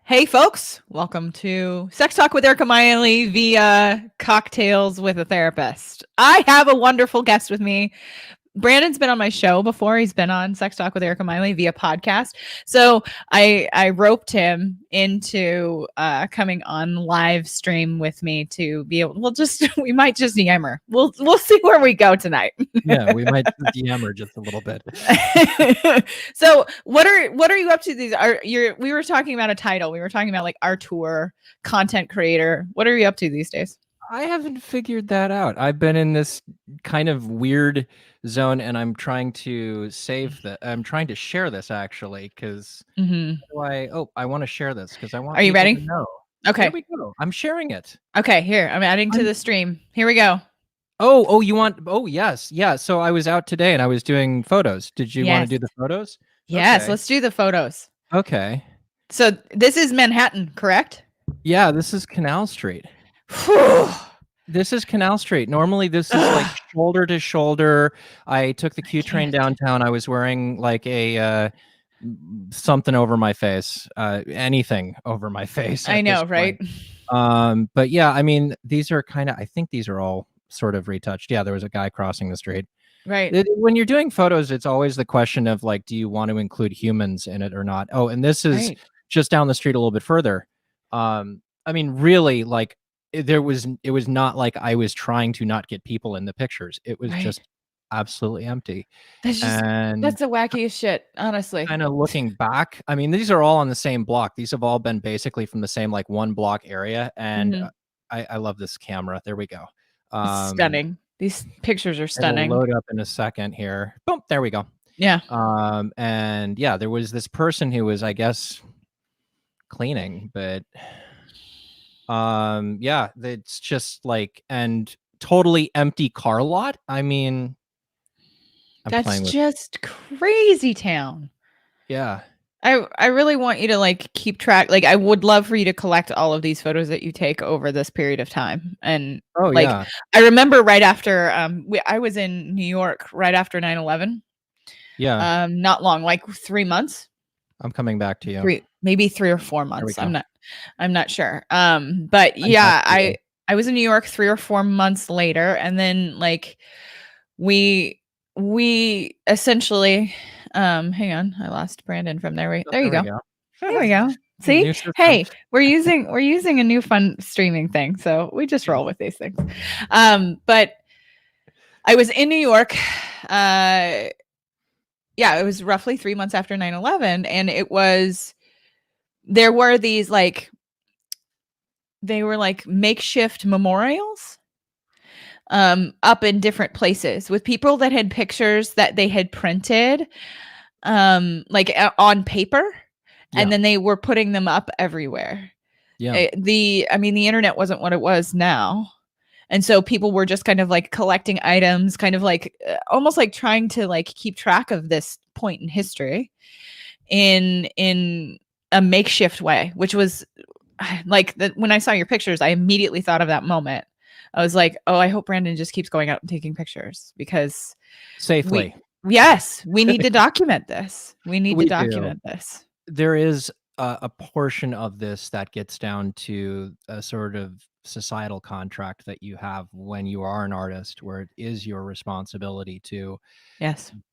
Hey, folks, welcome to Sex Talk with Erica Miley via Cocktails with a Therapist. I have a wonderful guest with me. Brandon's been on my show before. He's been on Sex Talk with Erica Miley via podcast. So I roped him into coming on live stream with me to be able. We might just yammer. We'll see where we go tonight. Yeah, we might yammer just a little bit. So what are you up to these? We were talking about a title. We were talking about like our tour, content creator. What are you up to these days? I haven't figured that out. I've been in this kind of weird zone, and I'm trying to save that. I'm trying to share this actually, because I want to share this because I want Are you people to ready? know. Okay. Here we go. I'm sharing it. Okay, here. I'm adding to the stream. Here we go. Oh, you want? Oh, yes, yeah. So I was out today and I was doing photos. Did you want to do the photos? Yes, Okay. let's do the photos. Okay. So this is Manhattan, correct? Yeah, this is Canal Street. This is Canal Street. Normally, this is like shoulder to shoulder. I took the Q train downtown. I was wearing like a something over my face, anything over my face. I know, right? But yeah, I mean, these are kind of. I think these are all sort of retouched. Yeah, there was a guy crossing the street. Right. When you're doing photos, it's always the question of like, do you want to include humans in it or not? Oh, and this is just down the street a little bit further. I mean, really, like it was not like I was trying to not get people in the pictures. It was just absolutely empty. That's the wackiest shit, honestly. Kind of looking back, I mean, these are all on the same block. These have all been basically from the same like one block area, and I love this camera. There we go. Stunning. These pictures are stunning. It'll load up in a second here. Boom, there we go. Yeah. And yeah, there was this person who was, I guess, cleaning, but yeah, it's just like, and totally empty car lot. I mean, that's just crazy town. Yeah. I really want you to like keep track. Like I would love for you to collect all of these photos that you take over this period of time. And I remember right after I was in New York right after 9/11. Yeah. Not long, like 3 months. I'm coming back to you. Maybe 3 or 4 months. I'm not sure. But yeah, I was in New York 3 or 4 months later, and then like we essentially hang on, I lost Brandon from there. There you go. There we go. See? Hey, we're using a new fun streaming thing, so we just roll with these things. But I was in New York. Yeah, it was roughly 3 months after 9/11, and there were these like they were like makeshift memorials up in different places with people that had pictures that they had printed like on paper, and then they were putting them up everywhere. Yeah. The internet wasn't what it was now. And so people were just kind of like collecting items, kind of like almost like trying to like keep track of this point in history in a makeshift way, which was like when I saw your pictures, I immediately thought of that moment. I was like, oh, I hope Brandon just keeps going out and taking pictures because safely. We need to document this. We need to document this. There is a portion of this that gets down to a sort of societal contract that you have when you are an artist, where it is your responsibility to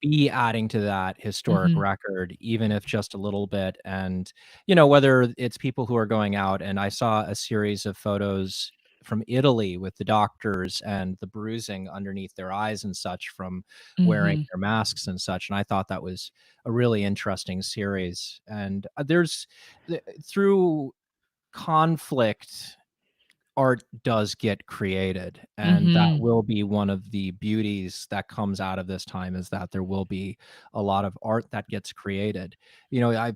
be adding to that historic record, even if just a little bit. And, you know, whether it's people who are going out, and I saw a series of photos from Italy with the doctors and the bruising underneath their eyes and such from wearing their masks and such. And I thought that was a really interesting series. And there's through conflict, art does get created, and that will be one of the beauties that comes out of this time, is that there will be a lot of art that gets created. You know,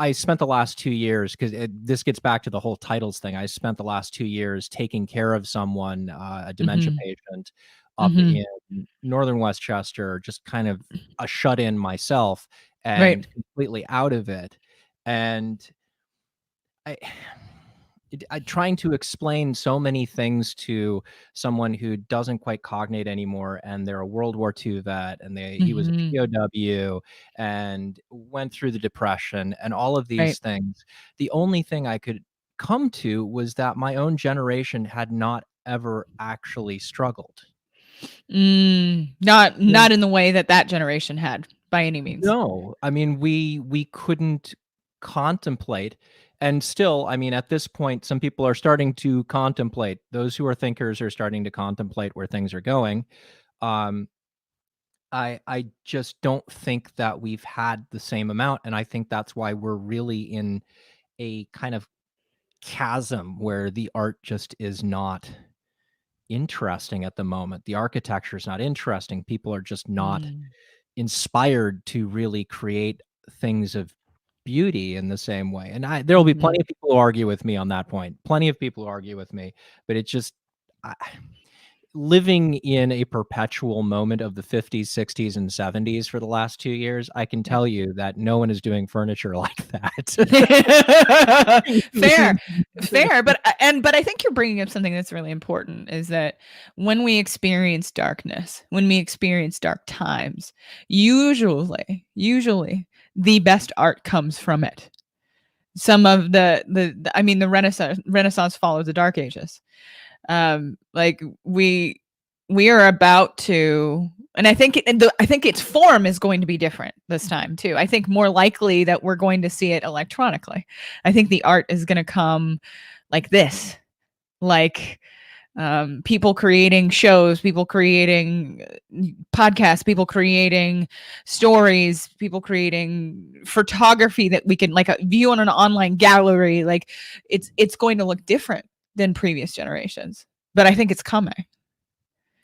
I spent the last 2 years, because this gets back to the whole titles thing. I spent the last 2 years taking care of someone, a dementia patient up in northern Westchester, just kind of a shut in myself and completely out of it. And trying to explain so many things to someone who doesn't quite cognate anymore, and they're a World War II vet, and he was a POW and went through the Depression and all of these things. The only thing I could come to was that my own generation had not ever actually struggled. Not in the way that generation had, by any means. No, I mean, we couldn't contemplate, and still, I mean, at this point, some people are starting to contemplate. Those who are thinkers are starting to contemplate where things are going. I just don't think that we've had the same amount, and I think that's why we're really in a kind of chasm where the art just is not interesting at the moment. The architecture is not interesting. People are just not inspired to really create things of beauty in the same way. And there will be plenty of people who argue with me on that point. Plenty of people who argue with me, but it just living in a perpetual moment of the 50s, 60s, and 70s for the last 2 years, I can tell you that no one is doing furniture like that. Fair. But I think you're bringing up something that's really important, is that when we experience darkness, when we experience dark times, usually the best art comes from it. Some of the Renaissance followed the Dark Ages. Like we are about to, and I think its form is going to be different this time too. I think more likely that we're going to see it electronically. I think the art is going to come like this, like people creating shows, people creating podcasts, people creating stories, people creating photography that we can like view on an online gallery. Like it's going to look different than previous generations, but I think it's coming.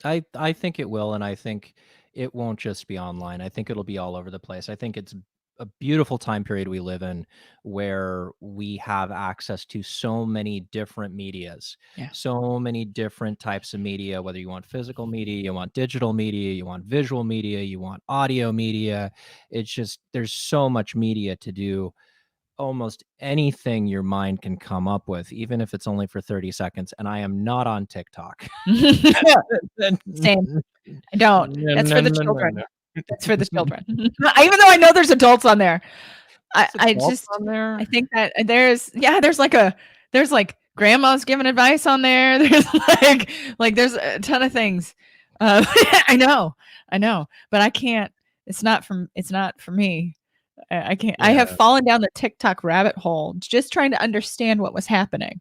I think it will, and I think it won't just be online. I think it'll be all over the place. I think it's a beautiful time period we live in, where we have access to so many different medias, so many different types of media, whether you want physical media, you want digital media, you want visual media, you want audio media. It's just, there's so much media to do almost anything your mind can come up with, even if it's only for 30 seconds. And I am not on TikTok. Same. I don't. That's for the children. That's for the children. Even though I know there's adults on there. I think that there's like grandma's giving advice on there. There's like there's a ton of things. I know, but I can't. It's not for me. I can't. Yeah. I have fallen down the TikTok rabbit hole just trying to understand what was happening.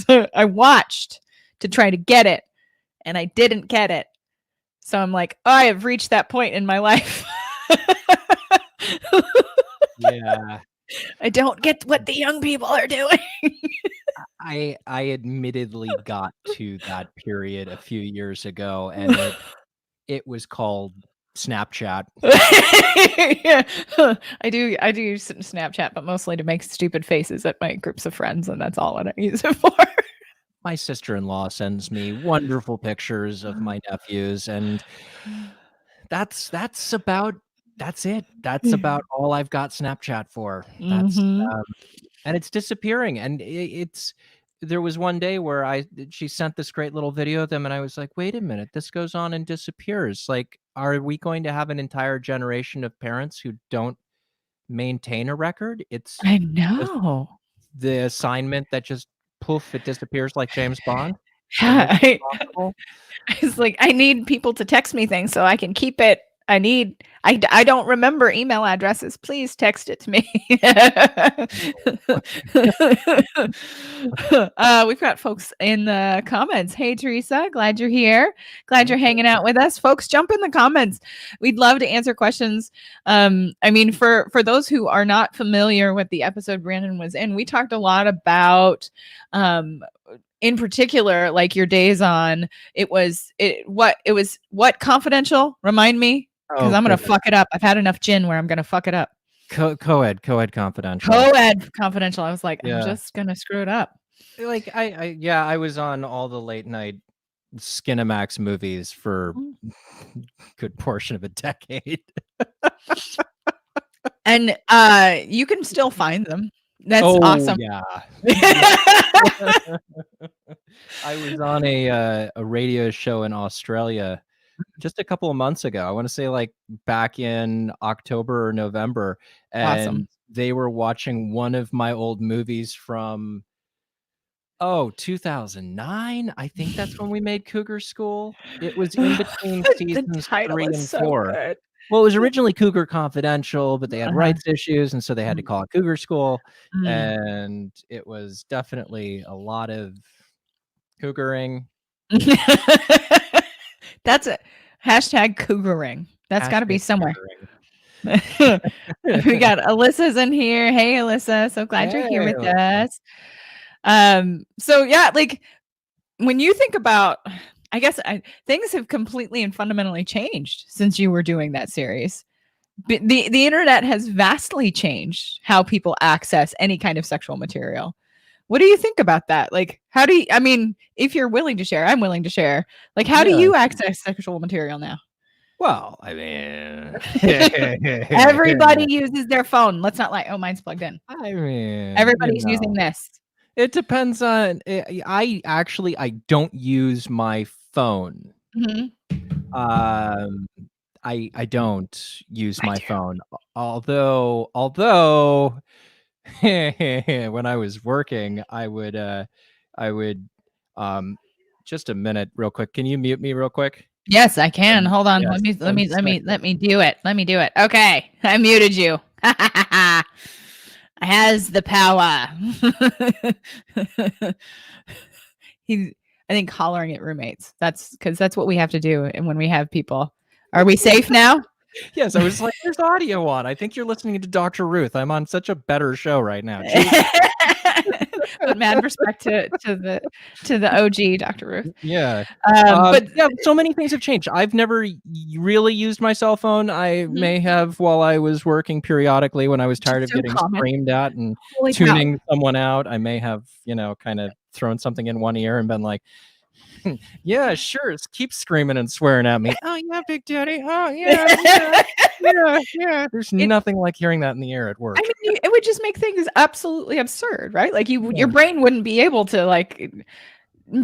I watched to try to get it, and I didn't get it. So I'm like, oh, I have reached that point in my life. Yeah. I don't get what the young people are doing. I admittedly got to that period a few years ago, and it was called Snapchat. Yeah. I do Snapchat, but mostly to make stupid faces at my groups of friends, and that's all I use it for. My sister-in-law sends me wonderful pictures of my nephews, and that's about it. That's about all I've got Snapchat for. That's and it's disappearing. And there was one day where she sent this great little video of them, and I was like, wait a minute, this goes on and disappears. Like, are we going to have an entire generation of parents who don't maintain a record? I know. The assignment that just poof, it disappears like James Bond. Yeah, I was like, I need people to text me things so I can keep it. I don't remember email addresses. Please text it to me. We've got folks in the comments. Hey, Teresa, glad you're here. Glad you're hanging out with us. Folks, jump in the comments. We'd love to answer questions. I mean, for those who are not familiar with the episode Brandon was in, we talked a lot about in particular, like your days on, what confidential? Remind me, because I'm going to fuck it up. I've had enough gin where I'm going to fuck it up. Co-ed confidential. Co-ed confidential. I was like, I'm just going to screw it up. Like I was on all the late night Skinamax movies for a good portion of a decade. And you can still find them. That's Oh awesome. yeah. I was on a radio show in Australia just a couple of months ago. I want to say like back in October or November, Awesome. and they were watching one of my old movies from 2009. I think that's when we made Cougar School. It was in between The seasons title 3 is and so 4. good. Well, it was originally Cougar Confidential, but they had Uh-huh. rights issues, and so they had to Mm. call it Cougar School, Mm. and it was definitely a lot of cougaring. That's a hashtag cougaring. That's got to be Hashtag somewhere. cougaring. We got Alyssa's in here. Hey, Alyssa. So glad you're here Hey, with Alyssa. us. So yeah, like when you think about, I guess things have completely and fundamentally changed since you were doing that series. The internet has vastly changed how people access any kind of sexual material. What do you think about that? Like, how do you, I mean, if you're willing to share, I'm willing to share. Like, how do Yeah. you access sexual material now? Well, I mean, Everybody uses their phone. Let's not lie. Oh, mine's plugged in. I mean, Everybody's using this. it depends on. I don't use my phone. Mhm. Um, I don't use I my do. phone. Although when I was working, I would just a minute real quick. Can you mute me real quick? Yes, I can. Hold on. Yes, Let 1 me let me second. let me do it. Let me do it. Okay. I muted you. Has the power. He's I think hollering at roommates. That's because that's what we have to do and when we have people. Are we safe now? Yes, I was like, "There's audio on. I think you're listening to Dr. Ruth. I'm on such a better show right now. Jesus." But mad respect to the OG Dr. Ruth. Yeah. But Yeah, so many things have changed. I've never really used my cell phone. I Mhm. may have while I was working periodically when I was tired Just of so getting common. screamed at and Holy cow. tuning someone out. I may have, kind of thrown something in one ear and been like, "Yeah, sure, keep screaming and swearing at me. Oh, yeah, Big Daddy. Oh, yeah, yeah, yeah, yeah." There's It nothing like hearing that in the air at I work. mean, it would just make things absolutely absurd, right? Like your Yeah. brain wouldn't be able to like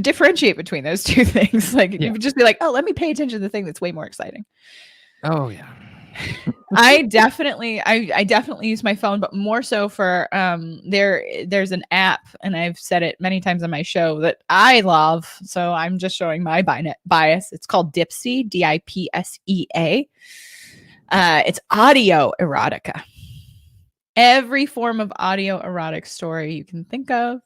differentiate between those two things. Like Yeah. you would just be like, "Oh, let me pay attention to the thing that's way more exciting." Oh, yeah. I definitely use my phone, but more so for there's an app, and I've said it many times on my show that I love. So I'm just showing my bias. It's called Dipsea, Dipsea. It's audio erotica. Every form of audio erotic story you can think of,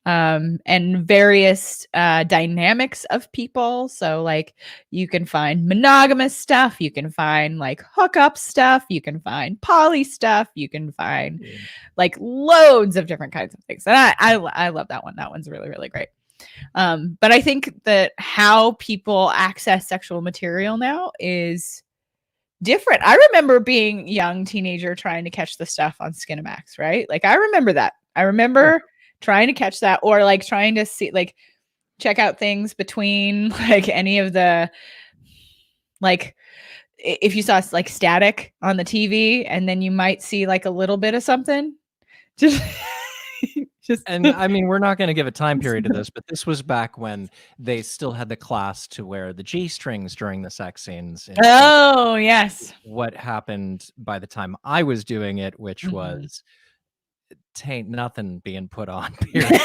and various dynamics of people. So, like, you can find monogamous stuff, you can find like hookup stuff, you can find poly stuff, you can find Yeah. like loads of different kinds of things. And I love that one. That one's really, really great. But I think that how people access sexual material now is different. I remember being young teenager trying to catch the stuff on Skinamax, right? Like I remember that. I Yeah. remember trying to catch that or like trying to see like check out things between like any of the like if you saw like static on the TV and then you might see like a little bit of something. Just just And I mean, we're not going to give a time period to this, but this was back when they still had the class to wear the G strings during the sex scenes instead of Oh, yes. what happened by the time I was doing it, which Mhm. was tain't nothing being put on, period.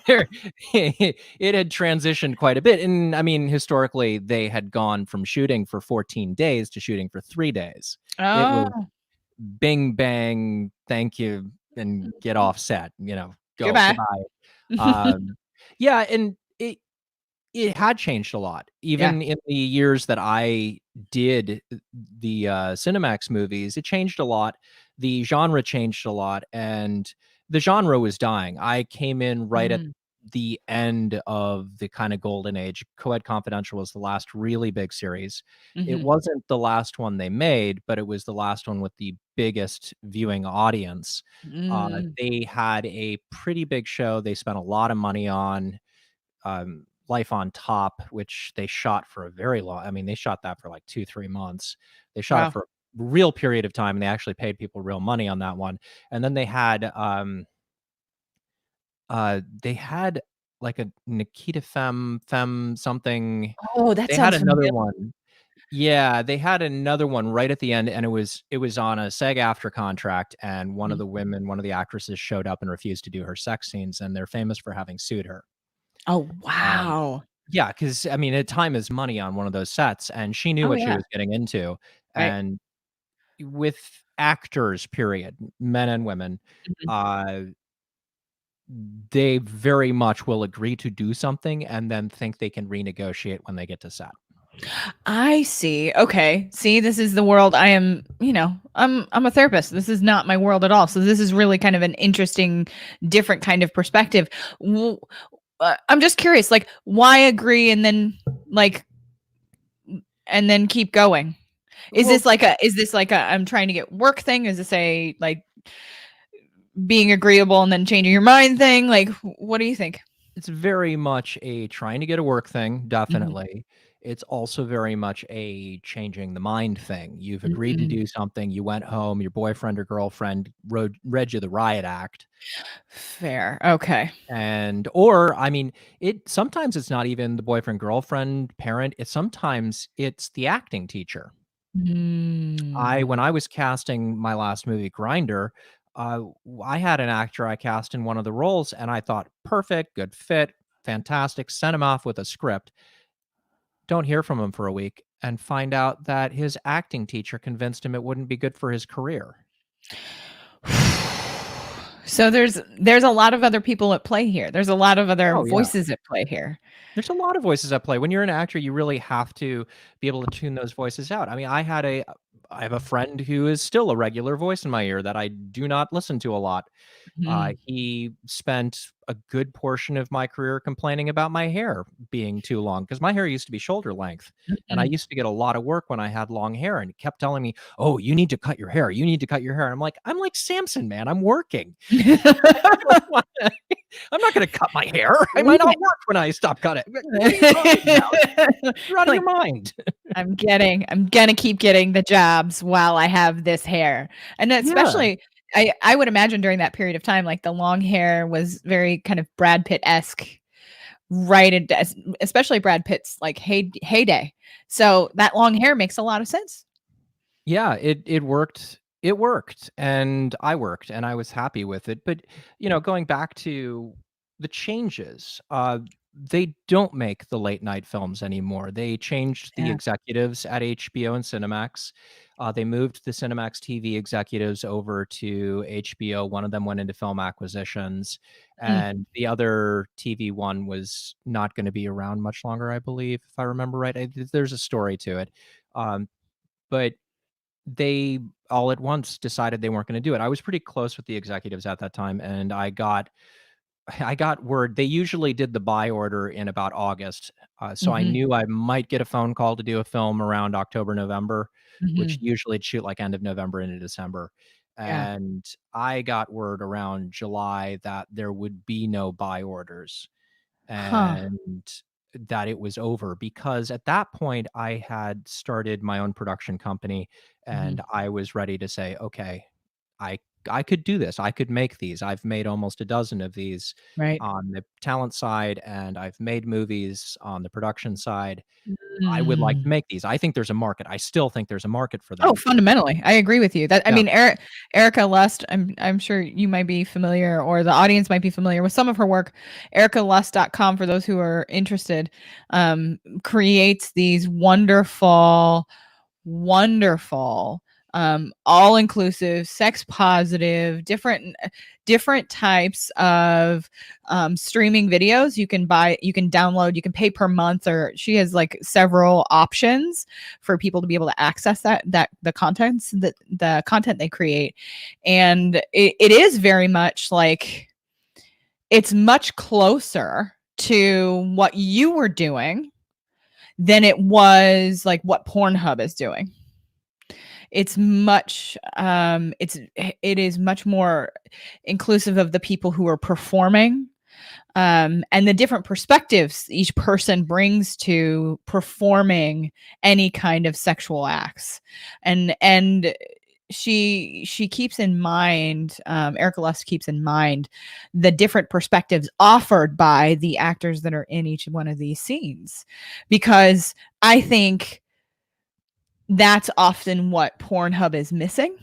There, it had transitioned quite a bit. And I mean, historically, they had gone from shooting for 14 days to shooting for 3 days. It was Oh, bing, bang, thank you, and get off set, go, goodbye. goodbye. Um, yeah, and it had changed a lot. Yeah. Even in the years that I did the Cinemax movies, it changed a lot. The genre changed a lot, and the genre was dying. I came in right at Mhm. the end of the kind of golden age. Coed Confidential was the last really big series. It Mhm. wasn't the last one they made, but it was the last one with the biggest viewing audience. Mm. They had a pretty big show. They spent a lot of money on Life on Top, which they shot for a very long. I mean, they shot that for like 2-3 months. They shot it Wow. for real period of time, and they actually paid people real money on that one. And then they had like a Nikita Femme something. Oh, that They had sounds another familiar. one. Yeah, they had another one right at the end, and it was on a SAG-AFTRA contract, and one of the actresses showed up and refused to do her sex scenes, and they're famous for having sued her. Oh, Um, wow. yeah, because I mean, time is money on one of those sets, and she knew Oh, what she yeah. was getting into. Right. And with actors, period, men and women, Mhm. uh, they very much will agree to do something and then think they can renegotiate when they get to set. I see. Okay. See, this is the world I am, I'm a therapist. This is not my world at all. So this is really kind of an interesting, different kind of perspective. I'm just curious, like, why agree like and then keep going? Well, Is this like a I'm trying to get work thing? Is this a like being agreeable and then changing your mind thing? Like, what do you think? it's very much a trying to get a work thing, Mhm. definitely. It's also very much a changing the mind thing. You've agreed to Mm, do something, you went home, your boyfriend or girlfriend read you the riot act, fair. Okay. or I mean, sometimes it's not even the boyfriend, girlfriend, parent, it's the acting teacher. When Mm. I was casting my last movie, Grinder, I had an actor I cast in one of the roles, and I thought, "Perfect, good fit, fantastic," sent him off with a script. Don't hear from him for a week and find out that his acting teacher convinced him it wouldn't be good for his career. So there's a lot of other people at play here. There's a lot of other Oh, yeah. voices at play here. There's a lot of voices at play. When you're an actor, you really have to be able to tune those voices out. I mean, I have a friend who is still a regular voice in my ear that I do not listen to a lot. Mhm. He spent a good portion of my career complaining about my hair being too long because my hair used to be shoulder length, and I Mhm. used to get a lot of work when I had long hair, and he kept telling me, "Oh, you need to cut your hair. You need to cut your hair." I'm like Samson, man. I'm working. I'm not going to cut my hair. I might Yeah. not work when I stop cutting. What are you talking about? You're out of your Like, mind. I'm gonna keep getting the jobs while I have this hair. And Yeah. especially I would imagine during that period of time, like the long hair was very kind of Brad Pitt-esque, right? Especially Brad Pitt's like heyday. So that long hair makes a lot of sense. Yeah, it worked. It worked, and I worked, and I was happy with it. But, going back to the changes, they don't make the late night films anymore. They changed the Yeah. executives at HBO and Cinemax. They moved the Cinemax TV executives over to HBO. One of them went into film acquisitions, Mm. and the other TV one was not gonna be around much longer, I believe, if I remember right. There's a story to it. Um, but they all at once decided they weren't gonna do it. I was pretty close with the executives at that time, and I got word they usually did the buy order in about August, so I Mhm. knew I might get a phone call to do a film around October, November, which Mhm. usually would shoot, like, end of November into December, Yeah. and I got word around July that there would be no buy orders, Huh. and that it was over because at that point I had started my own production company and Mhm. I was ready to say, okay, I I could do this. I could make these. I've made almost a dozen of these Right. on the talent side and I've made movies on the production side. I would like to Mm. make these. I think there's a market. I still think there's a market for Oh, them. fundamentally, I agree with you. That I Yeah. mean, Erica Lust, I'm sure you might be familiar or the audience might be familiar with some of her work. EricaLust.com, for those who are interested, creates these wonderful, all-inclusive, sex positive, different types of streaming videos. You can download, you can pay per month, or she has like several options for people to be able to access the content they create. And it is very much like it's much closer to what you were doing than it was like what Pornhub is doing. It is much more inclusive of the people who are performing, and the different perspectives each person brings to performing any kind of sexual acts. And she keeps in mind, Erica Lust keeps in mind the different perspectives offered by the actors that are in each one of these scenes, because I think that's often what Pornhub is missing,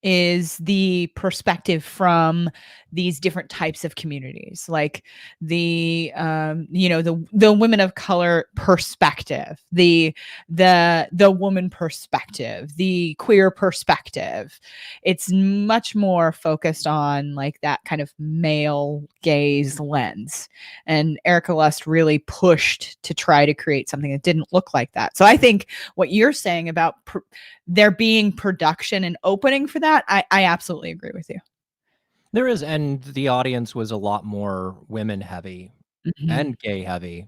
is the perspective from these different types of communities, like the the women of color perspective, the woman perspective, the queer perspective. It's much more focused on like that kind of male gaze lens, and Erica Lust really pushed to try to create something that didn't look like that. So I think what you're saying about there being production and opening for that, I absolutely agree with you. There is, and the audience was a lot more women heavy and gay heavy.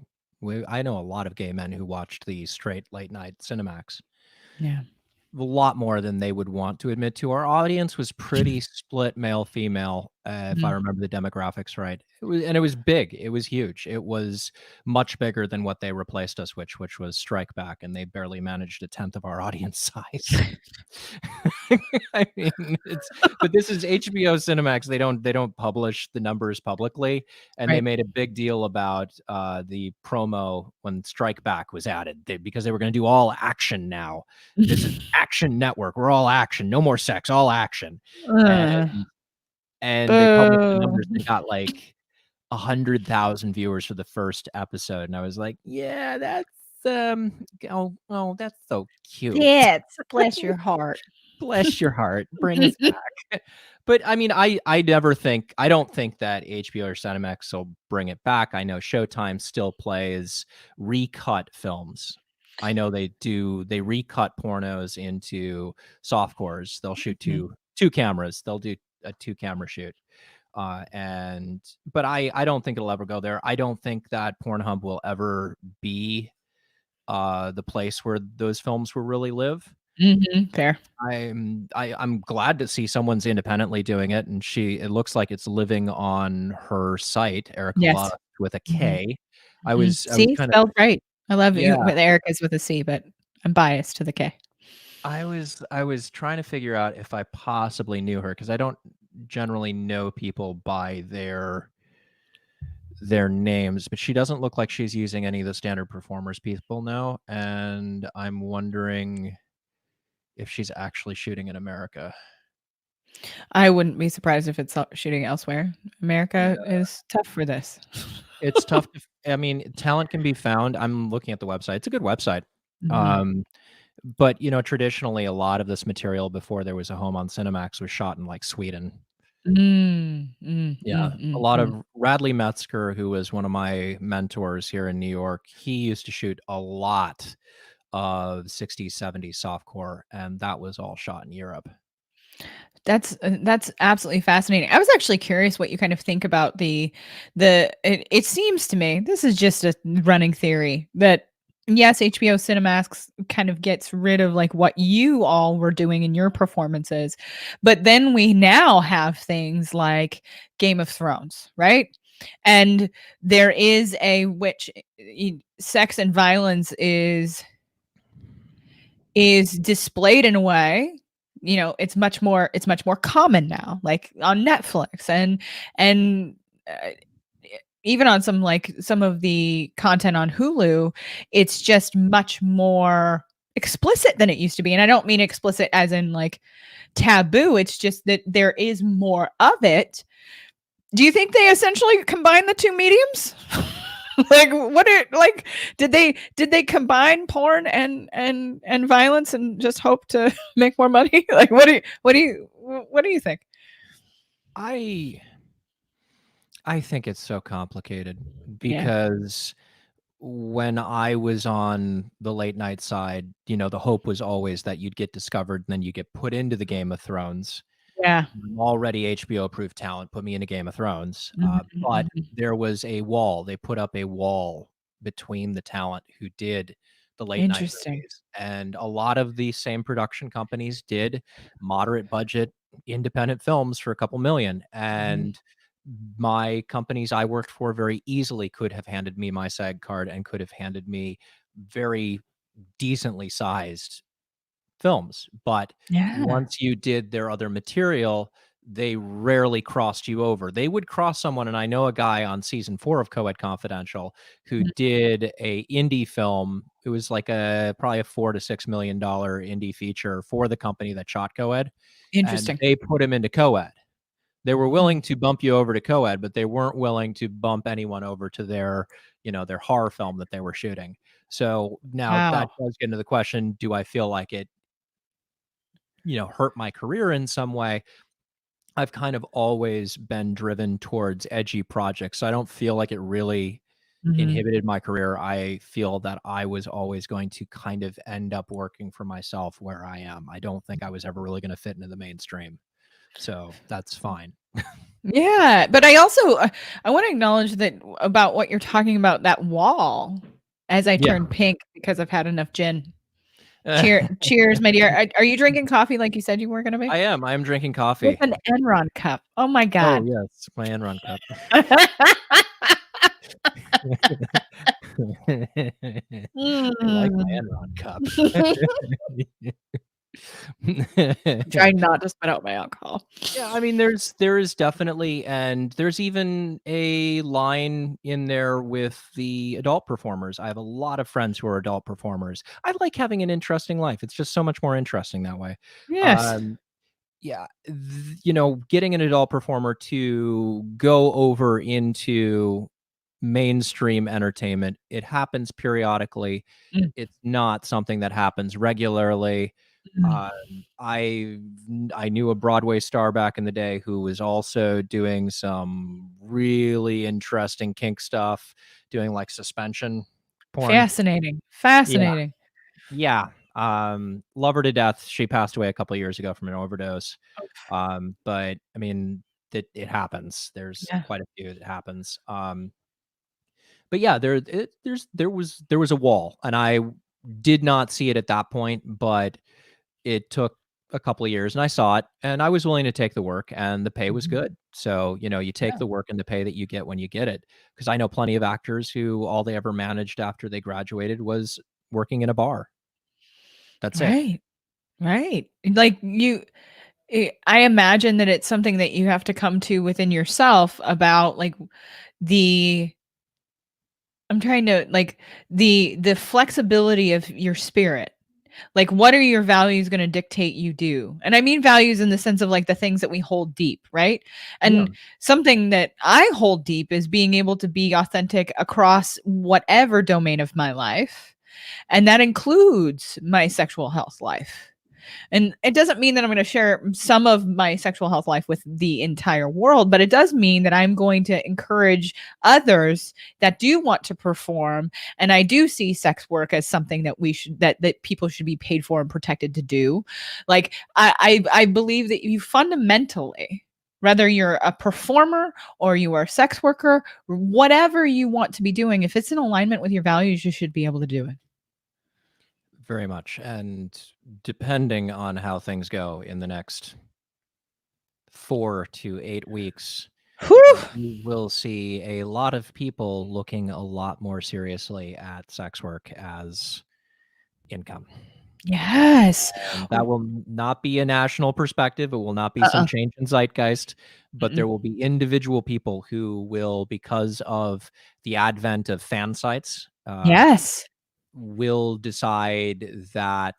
I know a lot of gay men who watched the straight late night Cinemax. Yeah. A lot more than they would want to admit to. Our audience was pretty split male female, if I remember the demographics right. It was big. It was huge. It was much bigger than what they replaced us with, which was Strike Back, and they barely managed a tenth of our audience size. I mean, but this is HBO Cinemax. They don't publish the numbers publicly, and they Right. made a big deal about the promo when Strike Back was added, because they were going to do all action now. This is Action Network. We're all action. No more sex. All action. And they published the Boo. numbers and got like 100,000 viewers for the first episode, and I was like, yeah, that's that's so cute. Tits, bless your heart. Bless your heart. Bring us back. But I mean, I don't think that HBO or Cinemax will bring it back. I know Showtime still plays recut films. I know they recut pornos into softcores. They'll shoot two cameras. They'll do a 2-camera shoot. But I don't think it'll ever go there. I don't think that Pornhub will ever be the place where those films will really live. Fair. I'm glad to see someone's independently doing it, and it looks like it's living on her site, Erica Yes. Lust with a K. I Mhm. was See, kind of spelled right. I love you yeah. with Erica's with a C, but I'm biased to the K. I was trying to figure out if I possibly knew her, because I don't generally know people by their names, but she doesn't look like she's using any of the standard performers people know, and I'm wondering if she's actually shooting in America. I wouldn't be surprised if it's shooting elsewhere. America is tough for this. It's tough I mean, talent can be found. I'm looking at the website. It's a good website. But, traditionally, a lot of this material before there was a home on Cinemax was shot in, like, Sweden. Yeah. A lot of Radley Metzger, who was one of my mentors here in New York, he used to shoot a lot of 60s, 70s softcore, and that was all shot in Europe. That's absolutely fascinating. I was actually curious what you kind of think about it seems to me, this is just a running theory, that yes, HBO Cinemax kind of gets rid of like what you all were doing in your performances, but then we now have things like Game of Thrones, right? And there is sex and violence is displayed in a way, it's much more common now, like on Netflix and uh, even on some of the content on Hulu. It's just much more explicit than it used to be, and I don't mean explicit as in like taboo. It's just that there is more of it. Do you think they essentially combine the two mediums? Like, did they combine porn and violence and just hope to make more money? Like, what do you think? I think it's so complicated, Yeah. because when I was on the late night side, the hope was always that you'd get discovered and then you get put into the Game of Thrones. Yeah. I'm already HBO-approved talent, put me into Game of Thrones. But Mhm. there was a wall. They put up a wall between the talent who did the late night Interesting. movies. And a lot of the same production companies did moderate budget independent films for a couple million. Mhm. And my companies I worked for very easily could have handed me my SAG card and could have handed me very decently sized films. But Yeah. once you did their other material, they rarely crossed you over. They would cross someone, and I know a guy on season 4 of Coed Confidential who Mhm. did a indie film. It was like probably a $4 to $6 million indie feature for the company that shot Coed, and Interesting. they put him into Coed. They were Mm. willing to bump you over to Coed, but they weren't willing to bump anyone over to their horror film that they were shooting. So now that Wow. does get into the question, do I feel like it hurt my career in some way? I've kind of always been driven towards edgy projects. So I don't feel like it really Mhm. inhibited my career. I feel that I was always going to kind of end up working for myself where I am. I don't think I was ever really going to fit into the mainstream. So that's fine. Yeah, but I want to acknowledge that about what you're talking about, that wall, as I Yeah. turn pink because I've had enough gin. Cheers, my dear. Are you drinking coffee like you said you were gonna be? I am. I am drinking With coffee. an Enron cup. Oh my Oh, god. yes, my Enron cup. I like my Mm. Enron cup. Trying not to spit out my alcohol. Yeah, I mean, there is definitely, and there's even a line in there with the adult performers. I have a lot of friends who are adult performers. I like having an interesting life. It's just so much more interesting that way. Yes. Um, yeah, getting an adult performer to go over into mainstream entertainment, it happens periodically. Mm, It's not something that happens regularly. mm. I knew a Broadway star back in the day who was also doing some really interesting kink stuff, doing like suspension porn. Fascinating. Yeah, Fascinating. yeah. Love her to death. She passed away a couple of years ago from an overdose. But I mean, it happens. There's Yeah. quite a few that happens. But yeah, there was a wall, and I did not see it at that point, but it took a couple of years, and I saw it, and I was willing to take the work, and the pay was Mhm. good. So, you take Yeah. the work and the pay that you get when you get it. Because I know plenty of actors who all they ever managed after they graduated was working in a bar. That's it. Right. Right. Like I imagine that it's something that you have to come to within yourself about like the I'm trying to like the flexibility of your spirit. Like what are your values going to dictate you do? And I mean values in the sense of like the things that we hold deep, right? Yeah, And something that I hold deep is being able to be authentic across whatever domain of my life. And that includes my sexual health life. And it doesn't mean that I'm going to share some of my sexual health life with the entire world, but it does mean that I'm going to encourage others that do want to perform. And I do see sex work as something that that people should be paid for and protected to do. Like I believe that you fundamentally, whether you're a performer or you are a sex worker, whatever you want to be doing, if it's in alignment with your values, you should be able to do it. very much. And depending on how things go in the next 4 to 8 weeks, Whew. you will see a lot of people looking a lot more seriously at sex work as income. Yes. And that will not be a national perspective. It will not be some Uh-uh. change in zeitgeist, but there Mm-mm. will be individual people who will, because of the advent of fan sites, Yes. will decide that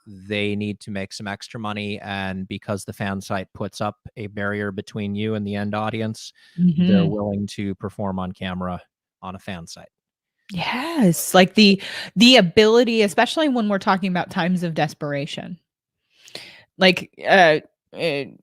they need to make some extra money. And because the fan site puts up a barrier between you and the end audience, they're Mhm. willing to perform on camera on a fan site. Yes, like the ability, especially when we're talking about times of desperation. Like,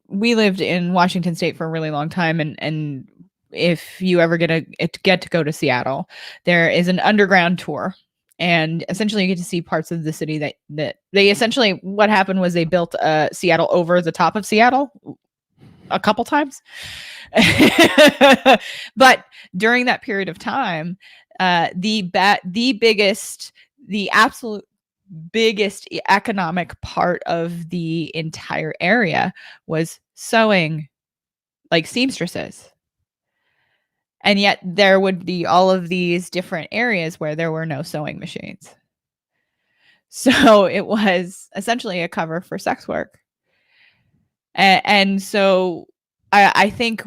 we lived in Washington State for a really long time, and if you ever get to go to Seattle, there is an underground tour, and essentially you get to see parts of the city that they essentially what happened was they built, Seattle over the top of Seattle a couple times. But during that period of time, the absolute biggest economic part of the entire area was sewing, like seamstresses. And yet there would be all of these different areas where there were no sewing machines. So it was essentially a cover for sex work. And so I think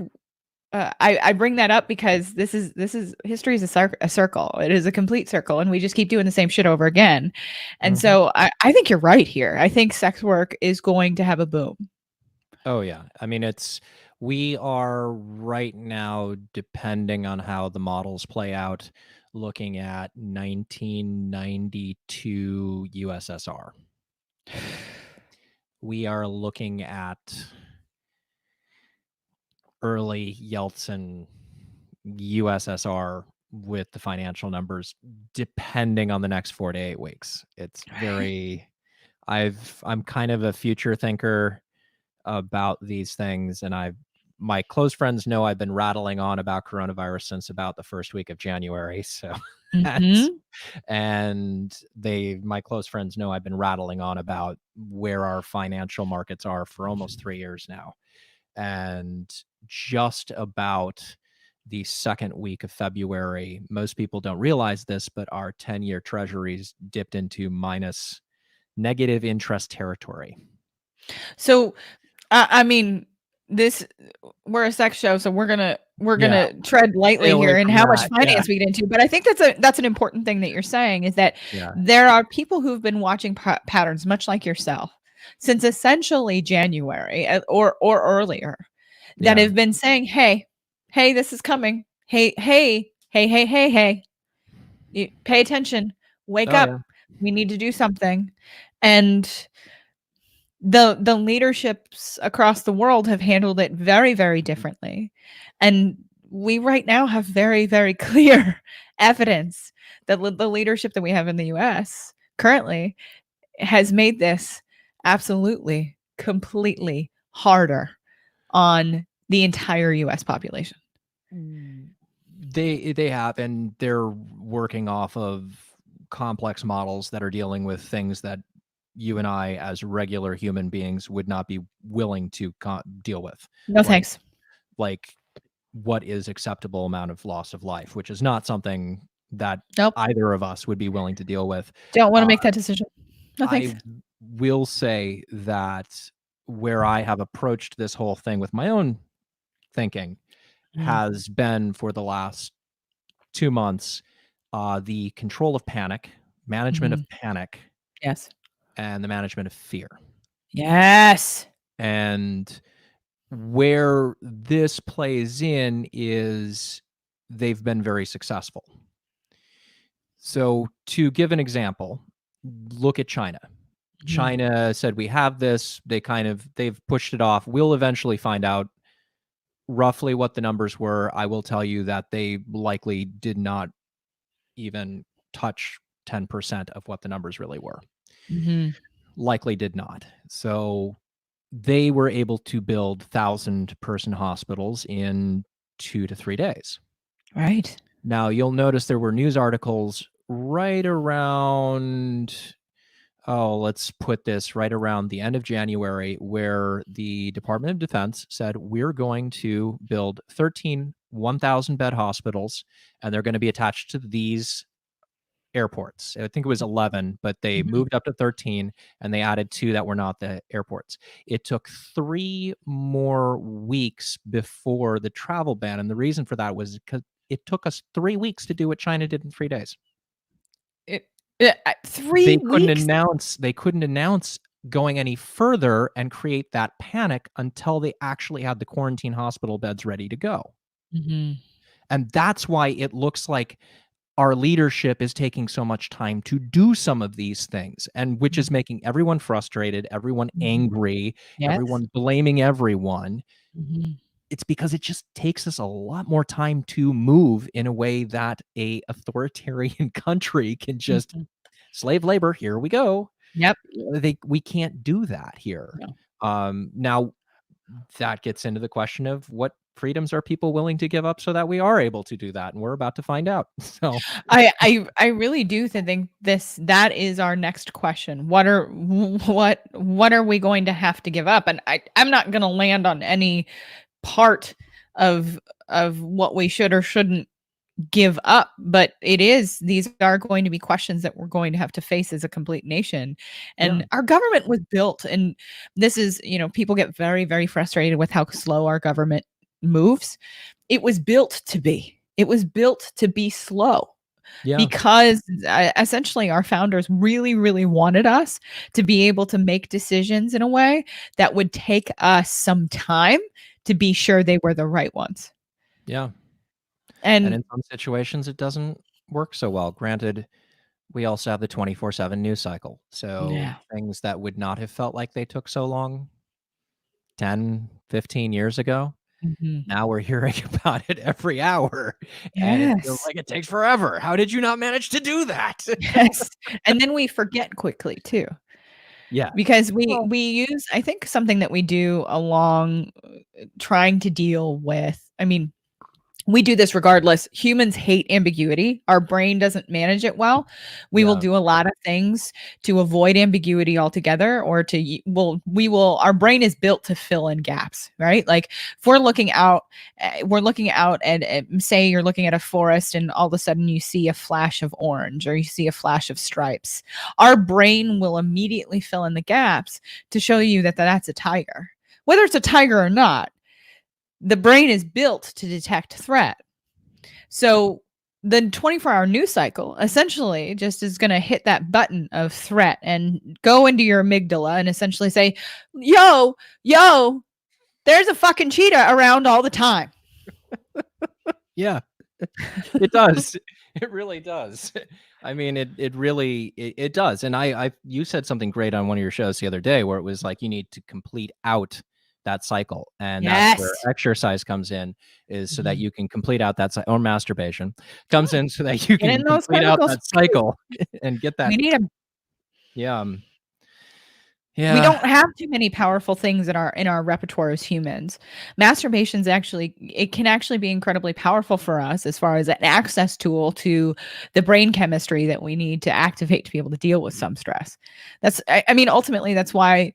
I bring that up because this is history is a circle. It is a complete circle, and we just keep doing the same shit over again. And Mhm. so I think you're right here. I think sex work is going to have a boom. Oh yeah. I mean, we are right now, depending on how the models play out, looking at 1992 USSR. We are looking at early Yeltsin USSR with the financial numbers, depending on the next 4 to 8 weeks. It's very I'm kind of a future thinker about these things, and my close friends know I've been rattling on about coronavirus since about the first week of January. So that's Mhm. and my close friends know I've been rattling on about where our financial markets are for almost 3 years now. And just about the second week of February, most people don't realize this, but our 10-year treasuries dipped into minus negative interest territory. So I mean, this we're a sex show, so we're Yeah, gonna tread stay lightly away here in from how much that. Yeah, finance we get into. But I think that's an important thing that you're saying is that yeah, there are people who've been watching patterns, much like yourself, since essentially January or earlier, that yeah. have been saying, "Hey, hey, this is coming. Hey, hey, hey, hey, hey, hey, pay attention, wake Oh, up. yeah. We need to do something." And the leaderships across the world have handled it very, very differently. And we right now have very, very clear evidence that the leadership that we have in the US currently has made this absolutely, completely harder on the entire US population. Mm, they have, and they're working off of complex models that are dealing with things that you and I, as regular human beings, would not be willing to deal with, No like thanks. like what is acceptable amount of loss of life, which is not something that Nope. either of us would be willing to deal with. Don't want to Uh, make that decision. No I thanks. will say that where I have approached this whole thing with my own thinking Mm, has been for the last 2 months, the control of panic, management of mhm. panic, Yes. and the management of fear. Yes. And where this plays in is they've been very successful. So, to give an example, look at China. Mhm, China said, "We have this." They've pushed it off. We'll eventually find out roughly what the numbers were. I will tell you that they likely did not even touch 10% of what the numbers really were. mhm. Likely did not. So they were able to build 1,000-person hospitals in 2 to 3 days. Right. Now, you'll notice there were news articles right around, let's put this right around the end of January, where the Department of Defense said, "We're going to build 13 1,000-bed hospitals, and they're gonna be attached to these airports." I think it was 11, but they Mhm. moved up to 13 and they added 2 that were not the airports. It took 3 more weeks before the travel ban, and the reason for that was because it took us 3 weeks to do what China did in 3 days. It 3 weeks? They couldn't announce going any further and create that panic until they actually had the quarantine hospital beds ready to go. Mhm, And that's why it looks like our leadership is taking so much time to do some of these things, and which mhm, is making everyone frustrated, everyone mhm. angry, Yes. everyone blaming everyone. Mhm, It's because it just takes us a lot more time to move in a way that a authoritarian country can just mhm. slave labor, here we go. Yep. We can't do that here. No. Now that gets into the question of what freedoms are people willing to give up so that we are able to do that, and we're about to find out. So I really do think that is our next question. What are we going to have to give up? And I'm not gonna land on any part of what we should or shouldn't give up, but these are going to be questions that we're going to have to face as a complete nation. Yeah. And our government was built, and this is, people get very, very frustrated with how slow our government moves. It was built to be. It was built to be slow Yeah. because essentially our founders really, really wanted us to be able to make decisions in a way that would take us some time to be sure they were the right ones. Yeah. And And in some situations, it doesn't work so well. Granted, we also have the 24/7 news cycle. So yeah. things that would not have felt like they took so long 10, 15 years ago, Mhm. now we're hearing about it every hour, and it feels Yes. like it takes forever. How did you not manage to do that? Yes. And then we forget quickly too, Yeah. because we Well, we use, I think, something that we do along trying to deal with, I mean, we do this regardless. Humans hate ambiguity. Our brain doesn't manage it well. We will yeah. do a lot of things to avoid ambiguity altogether, or our brain is built to fill in gaps, right? Like if we're looking out at, say you're looking at a forest and all of a sudden you see a flash of orange or you see a flash of stripes. Our brain will immediately fill in the gaps to show you that that's a tiger. Whether it's a tiger or not, the brain is built to detect threat. So the 24-hour news cycle essentially just is going to hit that button of threat and go into your amygdala and essentially say, yo, there's a fucking cheetah around all the time. Yeah. It does. It really does. I mean, it really it does. And you said something great on one of your shows the other day where it was like you need to complete out that cycle. And that's where Yes. exercise comes in, is so that Mhm. you can complete out that cycle, or masturbation comes in so that you Get in can those complete out chemicals. that cycle and get that. We need a Yeah. We Yeah. don't have too many powerful things in our repertoire as humans. Masturbation's actually it can actually be incredibly powerful for us as far as an access tool to the brain chemistry that we need to activate to be able to deal with some stress. I mean, ultimately, that's why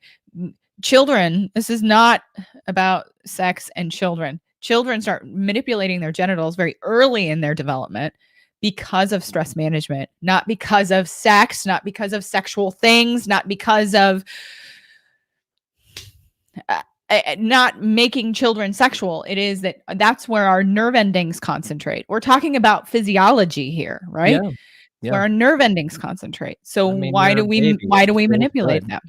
children. This is not about sex and children. Children start manipulating their genitals very early in their development because of stress management, not because of sex, not because of sexual things, not because of uh, not making children sexual. It is that's where our nerve endings concentrate. We're talking about physiology here, right? Yeah. It's where Yeah. our nerve endings concentrate. So I mean, you're a baby. why It do we feels manipulate good. them?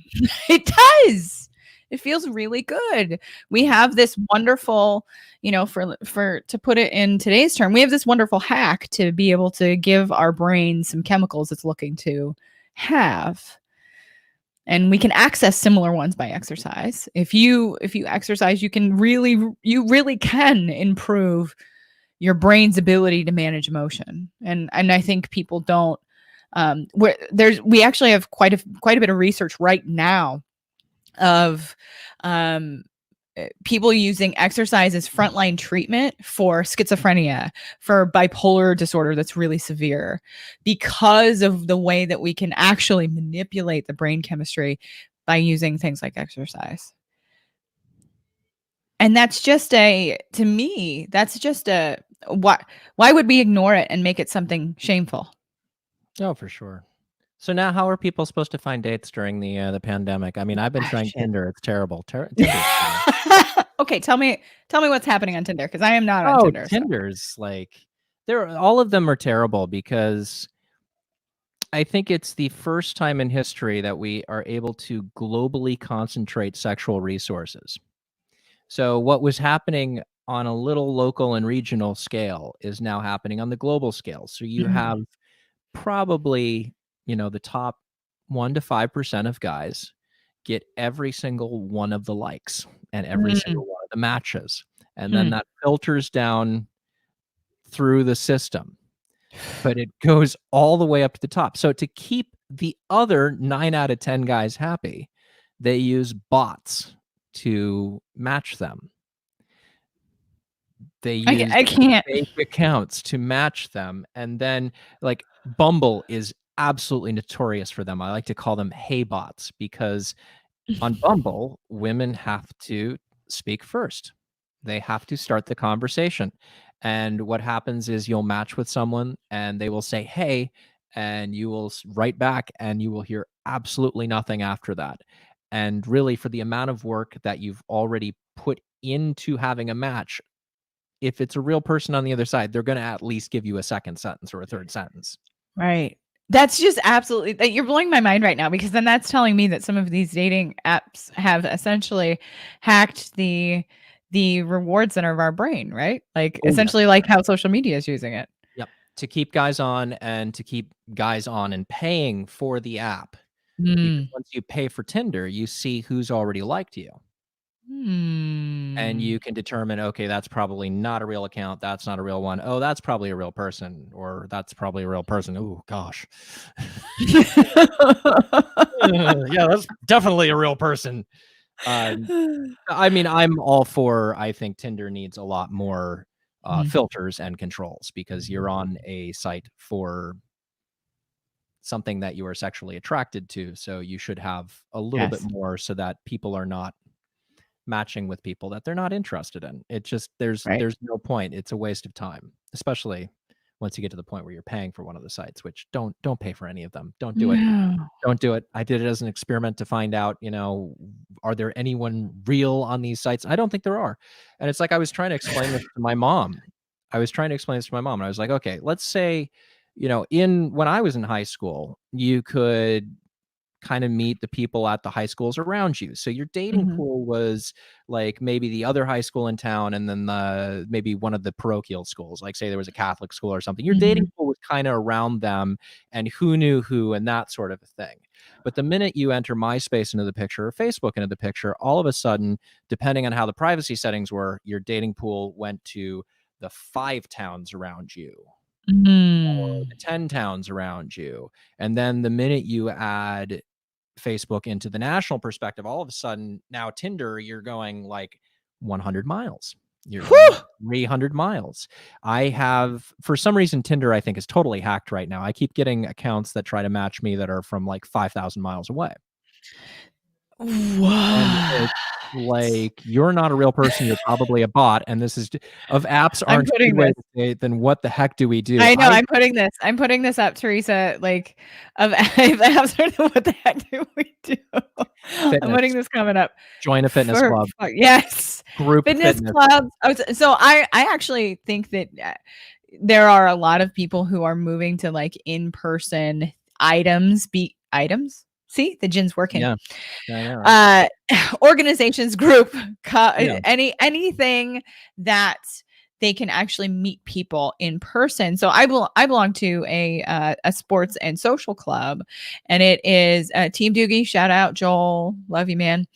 It does. It feels really good. We have this wonderful, for to put it in today's term, we have this wonderful hack to be able to give our brain some chemicals it's looking to have, and we can access similar ones by exercise. If you exercise, you really can improve your brain's ability to manage emotion. And I think people don't we actually have quite a bit of research right now of um people using exercise as frontline treatment for schizophrenia, for bipolar disorder that's really severe, because of the way that we can actually manipulate the brain chemistry by using things like exercise. And to me, that's just why would we ignore it and make it something shameful? Oh, for sure. So now how are people supposed to find dates during the pandemic? I mean, I've been Ah, trying shit. Tinder. It's terrible. Tinder's terrible. Okay, tell me what's happening on Tinder, because I am not on Oh, Tinder. So Tinder's like all of them are terrible because I think it's the first time in history that we are able to globally concentrate sexual resources. So what was happening on a little local and regional scale is now happening on the global scale. So you Mhm. have probably, the top 1 to 5% of guys get every single one of the likes and every Mm. single one of the matches. And then Hmm. that filters down through the system, but it goes all the way up to the top. So to keep the other 9 out of 10 guys happy, they use bots to match them. They use I can't. fake accounts to match them, and then, like, Bumble is absolutely notorious for them. I like to call them hey bots because on Bumble, women have to speak first. They have to start the conversation. And what happens is you'll match with someone and they will say, "Hey," and you will write back and you will hear absolutely nothing after that. And really, for the amount of work that you've already put into having a match, if it's a real person on the other side, they're going to at least give you a second sentence or a third sentence. Right. That's just absolutely that you're blowing my mind right now, because then that's telling me that some of these dating apps have essentially hacked the reward center of our brain, right? Like Oh, yes. essentially like how social media is using it. Yep. To keep guys on and to keep guys on and paying for the app. Because Mm. once you pay for Tinder, you see who's already liked you. And Hmm. you can determine, okay, that's probably not a real account. That's not a real one. Oh, that's probably a real person, or that's probably a real person. Oh, gosh. Yeah, that's definitely a real person. I mean, I'm all for, I think Tinder needs a lot more Mhm. filters and controls, because you're on a site for something that you are sexually attracted to. So you should have a little bit Yes. more so that people are not matching with people that they're not interested in. It just Right. there's no point. It's a waste of time, especially once you get to the point where you're paying for one of the sites, which don't pay for any of them. Don't do it. No. Don't do it. I did it as an experiment to find out, are there anyone real on these sites? I don't think there are. And it's like I was trying to explain this to my mom. And I was like, okay, let's say, in when I was in high school, you could kind of meet the people at the high schools around you. So your dating Mhm. pool was like maybe the other high school in town, and then maybe one of the parochial schools, like say there was a Catholic school or something. Your dating Mhm. pool was kind of around them and who knew who and that sort of a thing. But the minute you enter MySpace into the picture or Facebook into the picture, all of a sudden, depending on how the privacy settings were, your dating pool went to the 5 towns around you or Mm. the 10 towns around you. And then the minute you add Facebook into the national perspective, all of a sudden now Tinder, you're going like 100 miles. You're going Whew! 300 miles. I have, for some reason, Tinder, I think, is totally hacked right now. I keep getting accounts that try to match me that are from like 5,000 miles away. And What? it's like, you're not a real person. You're probably a bot. And this is, of apps I'm aren't a good putting way this. to say it, then what the heck do we do? I know, I'm putting this up, Teresa, like, of what the heck do we do? I'm Fitness, putting this comment up join a fitness for club, yes, group fitness fitness. clubs. So I actually think that, there are a lot of people who are moving to, like, in-person items? See, the gin's working. Yeah. I know, right? Uh, organizations, group, Yeah. anything that they can actually meet people in person. So I belong to a sports and social club, and it is Team Doogie. Shout out Joel, love you, man.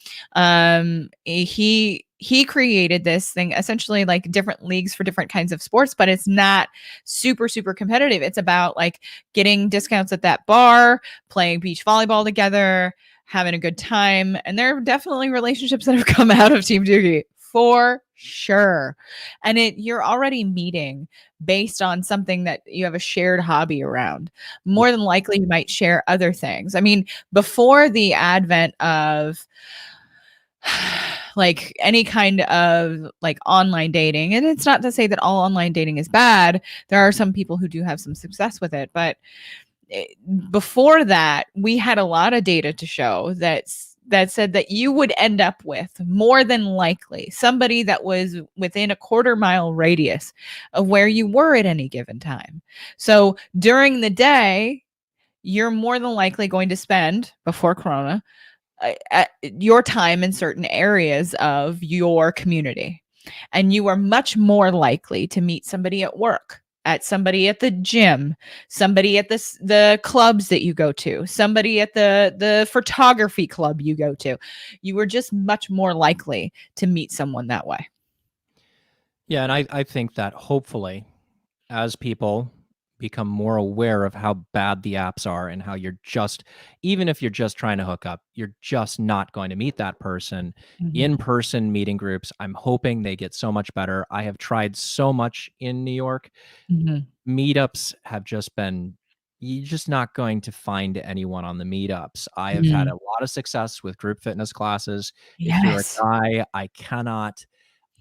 He created this thing, essentially like different leagues for different kinds of sports, but it's not super competitive. It's about like getting discounts at that bar, playing beach volleyball together, having a good time. And there are definitely relationships that have come out of Team Doogie for sure. And you're already meeting based on something that you have a shared hobby around. Yeah. More than likely, you might share other things. I mean, before the advent of like any kind of like online dating, and it's not to say that all online dating is bad, there are some people who do have some success with it, but before that, we had a lot of data to show that said that you would end up with more than likely somebody that was within a quarter mile radius of where you were at any given time. So during the day, you're more than likely going to spend before Corona your time in certain areas of your community. And you are much more likely to meet somebody at work, at somebody at the gym, somebody at the clubs that you go to, somebody at the photography club you go to. You are just much more likely to meet someone that way. Yeah, and I think that hopefully, as people become more aware of how bad the apps are and how you're just, even if you're just trying to hook up, you're just not going to meet that person. Mhm. In-person meeting groups, I'm hoping they get so much better. I have tried so much in New York. Mhm. Meetups have just been, you're just not going to find anyone on the meetups. I have had a Mm. lot of success with group fitness classes. If you're a Yes. guy, I cannot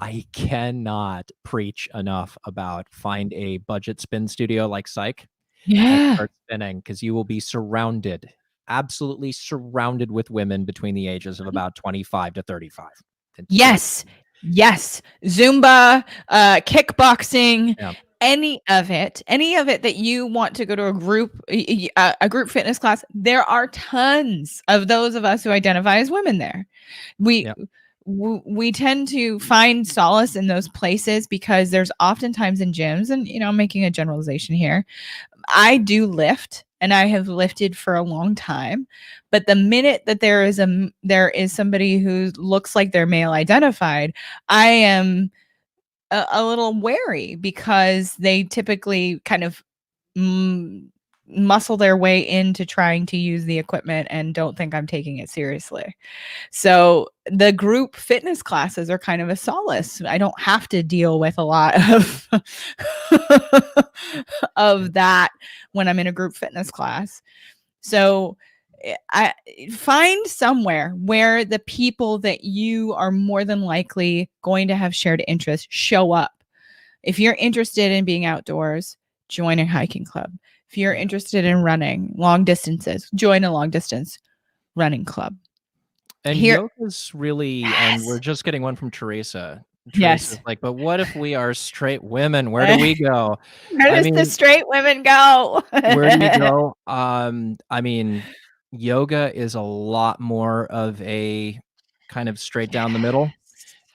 I cannot preach enough about find a budget spin studio like Psych and Yeah. start spinning, because you will be surrounded, absolutely surrounded with women between the ages of about 25 to 35. It's just, Yes. Zumba, kickboxing, yeah, any of it that you want to go to a group fitness class, there are tons of those of us who identify as women there. We yeah. we tend to find solace in those places because there's oftentimes in gyms, and I'm making a generalization here. I do lift and I have lifted for a long time, but the minute that there is somebody who looks like they're male identified, I am a little wary because they typically kind of muscle their way into trying to use the equipment and don't think I'm taking it seriously. So the group fitness classes are kind of a solace. I don't have to deal with a lot of of that when I'm in a group fitness class. So I find somewhere where the people that you are more than likely going to have shared interests show up. If you're interested in being outdoors, join a hiking club. If you're interested in running long distances, join a long distance running club. And Here, yoga's really, and we're just getting one from Teresa. Teresa's yes. like, but what if we are straight women? Where do we go? Where I does the mean, straight women go? where do we go? I mean, yoga is a lot more of a kind of straight down the middle.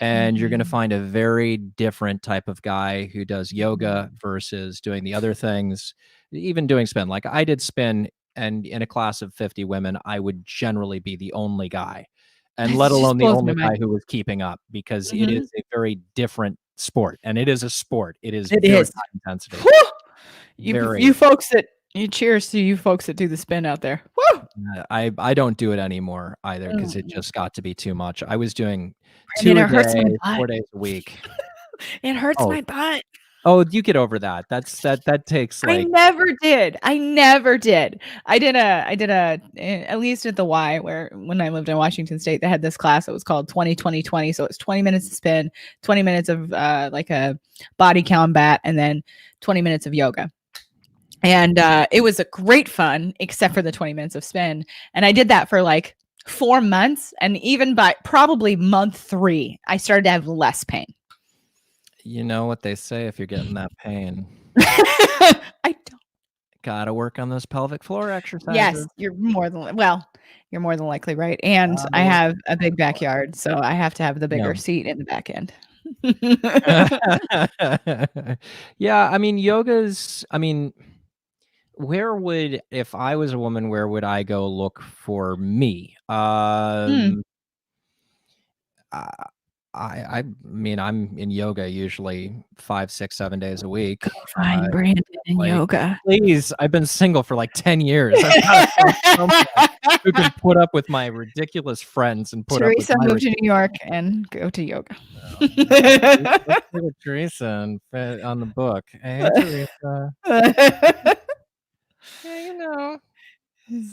And you're going to Mhm. find a very different type of guy who does yoga Mhm. versus doing the other things, even doing spin. Like I did spin, and in a class of 50 women, I would generally be the only guy, and It let just alone the blows my only mind. guy who was keeping up, because it is Mhm. a very different sport. And it is a sport. It is It very is. high intensity. Whew! You Very. folks that you cheers to you folks that do the spin out there. Woo! I don't do it anymore either, because it Mm. just got to be too much. I was doing Brandon, 2 a it hurts day, my butt. 4 days a week. It hurts Oh, my butt. oh, you get over that. That takes I like, never did. I never did. I did a at least at the Y, where when I lived in Washington State, they had this class that was called 20 20 20. So it's 20 minutes of spin, 20 minutes of like a body combat, and then 20 minutes of yoga. And it was a great fun, except for the 20 minutes of spin. And I did that for like 4 months. And even by probably month 3, I started to have less pain. you know what they say, if you're getting that pain, I don't. gotta work on those pelvic floor Yes, exercises. you're more than likely right. And Gotta I work have on a big pelvic floor. backyard, so I have to have the bigger Yeah. seat in the back end. Yeah, I mean, I mean, if I was a woman, where would I go look for me? Hmm. I I mean, I'm in yoga usually 5, 6, 7 days a week. Find Brandon in Like, yoga. please, I've been single for like 10 years. I've gotta find someone who can put up with my ridiculous friends and put up with Teresa, my move to New ridiculous. York and go to yoga. Let's look at Teresa and on the book. Hey, Teresa. Yeah,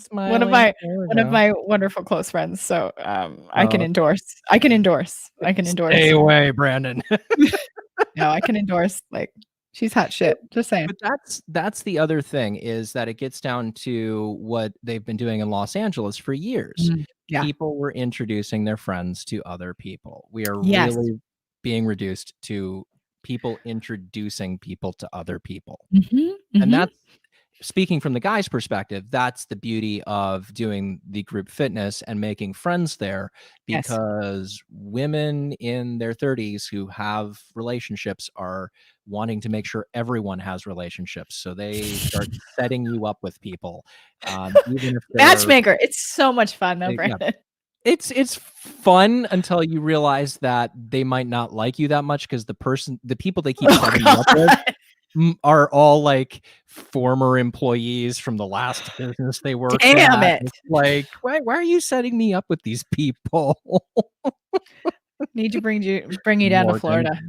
one of smiling. my There we one of go. my wonderful close friends. So I can Oh, endorse. I can endorse. I can stay endorse. away, Brandon. No, I can endorse. Like she's hot shit. Just saying. But that's the other thing, is that it gets down to what they've been doing in Los Angeles for years. Yeah. People were introducing their friends to other people. We are Yes. really being reduced to people introducing people to other people. Mhm. And Mhm. that's, speaking from the guy's perspective, that's the beauty of doing the group fitness and making friends there, Yes. because women in their 30s who have relationships are wanting to make sure everyone has relationships. So they start setting you up with people, even if they're, Matchmaker. It's so much fun though, yeah, Brandon. it's fun until you realize that they might not like you that much, because the people they keep Oh setting you up with god. are all like former employees from the last business they worked Damn at. it. It's like, why are you setting me up with these people? Need to bring you down to Morgan. Florida.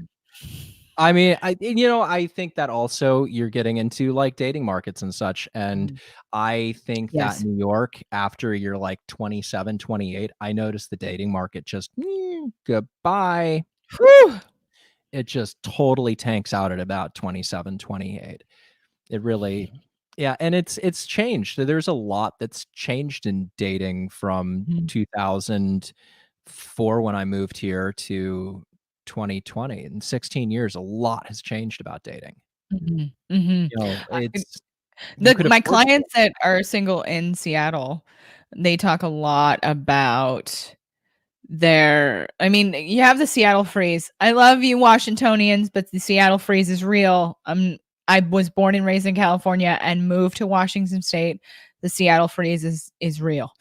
I mean, I think that also you're getting into like dating markets and such. And Mm. I think that Yes. New York, after you're like 27, 28, I noticed the dating market just goodbye. Whew. it just totally tanks out at about 27, 28. It really, yeah, and it's changed. There's a lot that's changed in dating from Mhm. 2004 when I moved here to 2020. In 16 years, a lot has changed about dating. Mhm. Mhm. You know, I it's you the could my afford to. clients that are single in Seattle, they talk a lot about I mean, you have the Seattle freeze. I love you Washingtonians, but the Seattle freeze is real. I was born and raised in California and moved to Washington State. The Seattle freeze is real.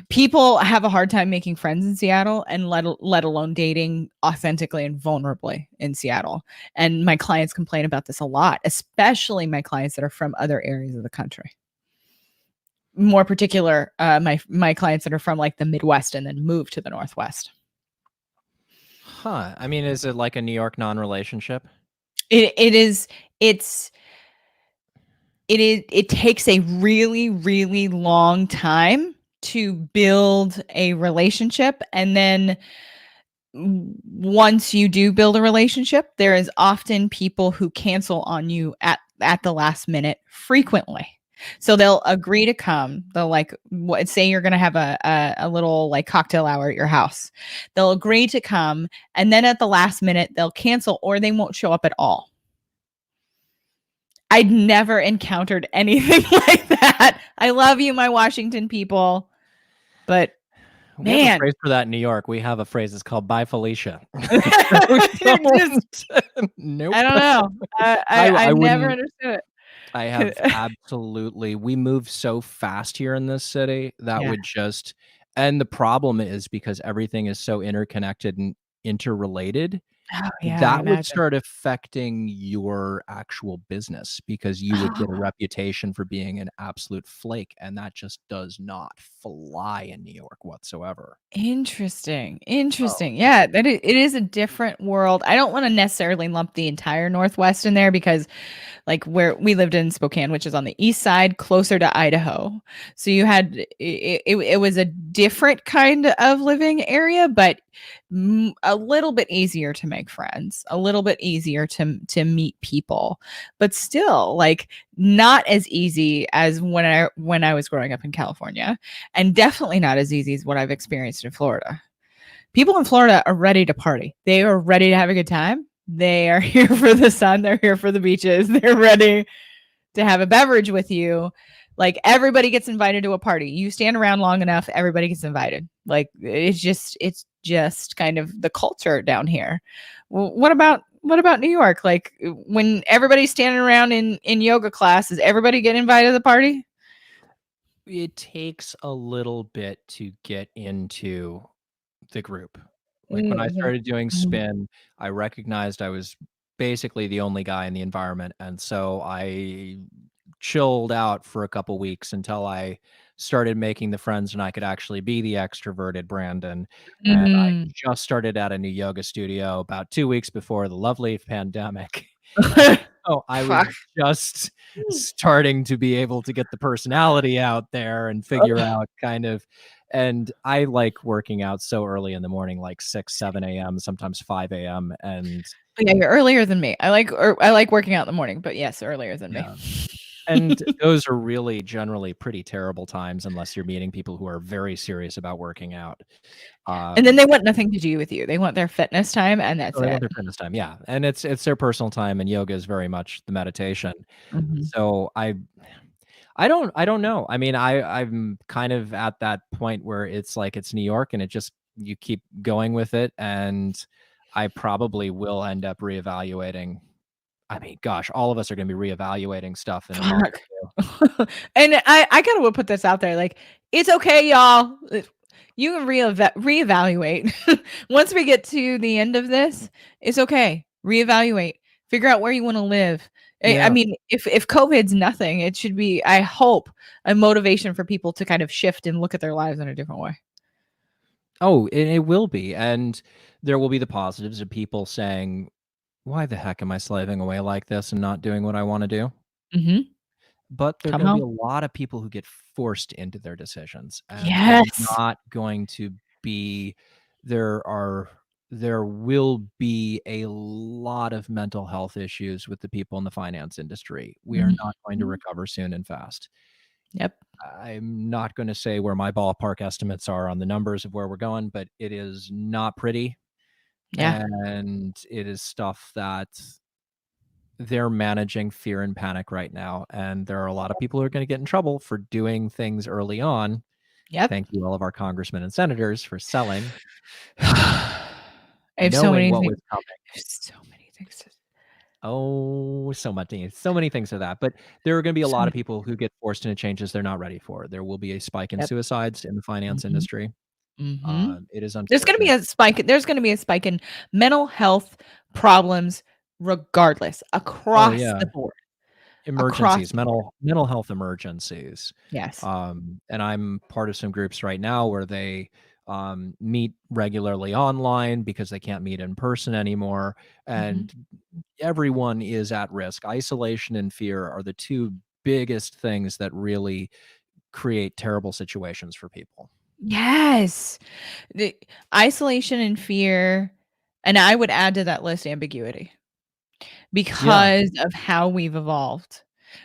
People have a hard time making friends in Seattle and let alone dating authentically and vulnerably in Seattle. And my clients complain about this a lot, especially my clients that are from other areas of the country. More particular, my clients that are from like the Midwest and then move to the Northwest. Huh. I mean, is it like a New York non-relationship? It is it's it takes a really, really long time to build a relationship, and then once you do build a relationship, there is often people who cancel on you at the last minute frequently. So they'll agree to come. They'll like say you're gonna have a little like cocktail hour at your house. They'll agree to come, and then at the last minute they'll cancel or they won't show up at all. I'd never encountered anything like that. I love you, my Washington people, but We have a man, phrase for that in New York. We have a phrase, it's called "Bye, Felicia." We they're just don't. Nope. I don't know. I I never wouldn't. understood I have it. absolutely, we move so fast here in this city that Yeah. would just, and the problem is because everything is so interconnected and interrelated, Oh, yeah, I that would imagine. start affecting your actual business because you would get a Oh, reputation for being an absolute flake, and that just does not fly in New York whatsoever. interesting, Oh, interesting. Yeah, it is a different world. I don't wanna necessarily lump the entire Northwest in there because like where we lived in Spokane, which is on the east side, closer to Idaho. So you had it was a different kind of living area, but a little bit easier to make friends, a little bit easier to meet people, but still like not as easy as when I was growing up in California, and definitely not as easy as what I've experienced in Florida. People in Florida are ready to party. They are ready to have a good time. They are here for the sun. They're here for the beaches. They're ready to have a beverage with you. Like everybody gets invited to a party. You stand around long enough, everybody gets invited. Like it's just kind of the culture down here. What about New York? Like when everybody's standing around in yoga class, does everybody get invited to the party? it takes a little bit to get into the group. Like, when I Mhm, started doing mhm. spin, I recognized I was basically the only guy in the environment, and so I chilled out for a couple weeks until I started making the friends and I could actually be the extroverted Brandon, and I Mhm. just started at a new yoga studio about 2 weeks before the lovely pandemic, and so I was Fuck. just starting to be able to get the personality out there and figure out kind of, and I like working out so early in the morning, like 6, 7 AM, sometimes 5 AM, and Yeah, you're earlier than me. I like working out in the morning, but yes, earlier than me. yeah, and those are really generally pretty terrible times unless you're meeting people who are very serious about working out. And then Um, they want nothing to do with you. They want their fitness time and so that's they want it. their fitness time, yeah, and it's their personal time, and yoga is very much the meditation. Mhm. So I don't know. I mean, I'm kind of at that point where it's like it's New York and it just you keep going with it, and I probably will end up reevaluating. I mean, gosh, all of us are gonna be reevaluating stuff in a month Fuck. or 2. And I kinda will put this out there, like, it's okay, y'all. You can reevaluate. Once we get to the end of this, it's okay. Reevaluate. Figure out where you wanna live. I Yeah. mean, if COVID's nothing, it should be, I hope, a motivation for people to kind of shift and look at their lives in a different way. Oh, it will be, and there will be the positives of people saying, "Why the heck am I slaving away like this and not doing what I wanna do?" Mhm. But there are Come gonna be on. a lot of people who get forced into their decisions, and there's Yes. not going to be there are there will be a lot of mental health issues with the people in the finance industry. We are not going to Mhm. recover soon and fast. Yep. I'm not going to say where my ballpark estimates are on the numbers of where we're going, but it is not pretty. Yeah. And it is stuff that they're managing fear and panic right now. And there are a lot of people who are going to get in trouble for doing things early on. Yep. Thank you, all of our congressmen and senators, for selling, I have so knowing many what things. was coming. So many things. Oh, so many things of that. But there are going to be a So lot of many. people who get forced into changes they're not ready for. There will be a spike in Yep. suicides in the finance Mhm. industry. Mhm. It is There's gonna be unfortunate. a spike. There's gonna be a spike in mental health problems, regardless, Oh across yeah, the board. Across emergencies, the board. mental health emergencies. Yes. And I'm part of some groups right now where they meet regularly online because they can't meet in person anymore, Mhm. and everyone is at risk. Isolation and fear are the two biggest things that really create terrible situations for people. Yes. The isolation and fear, and I would add to that list ambiguity Yeah. because of how we've evolved,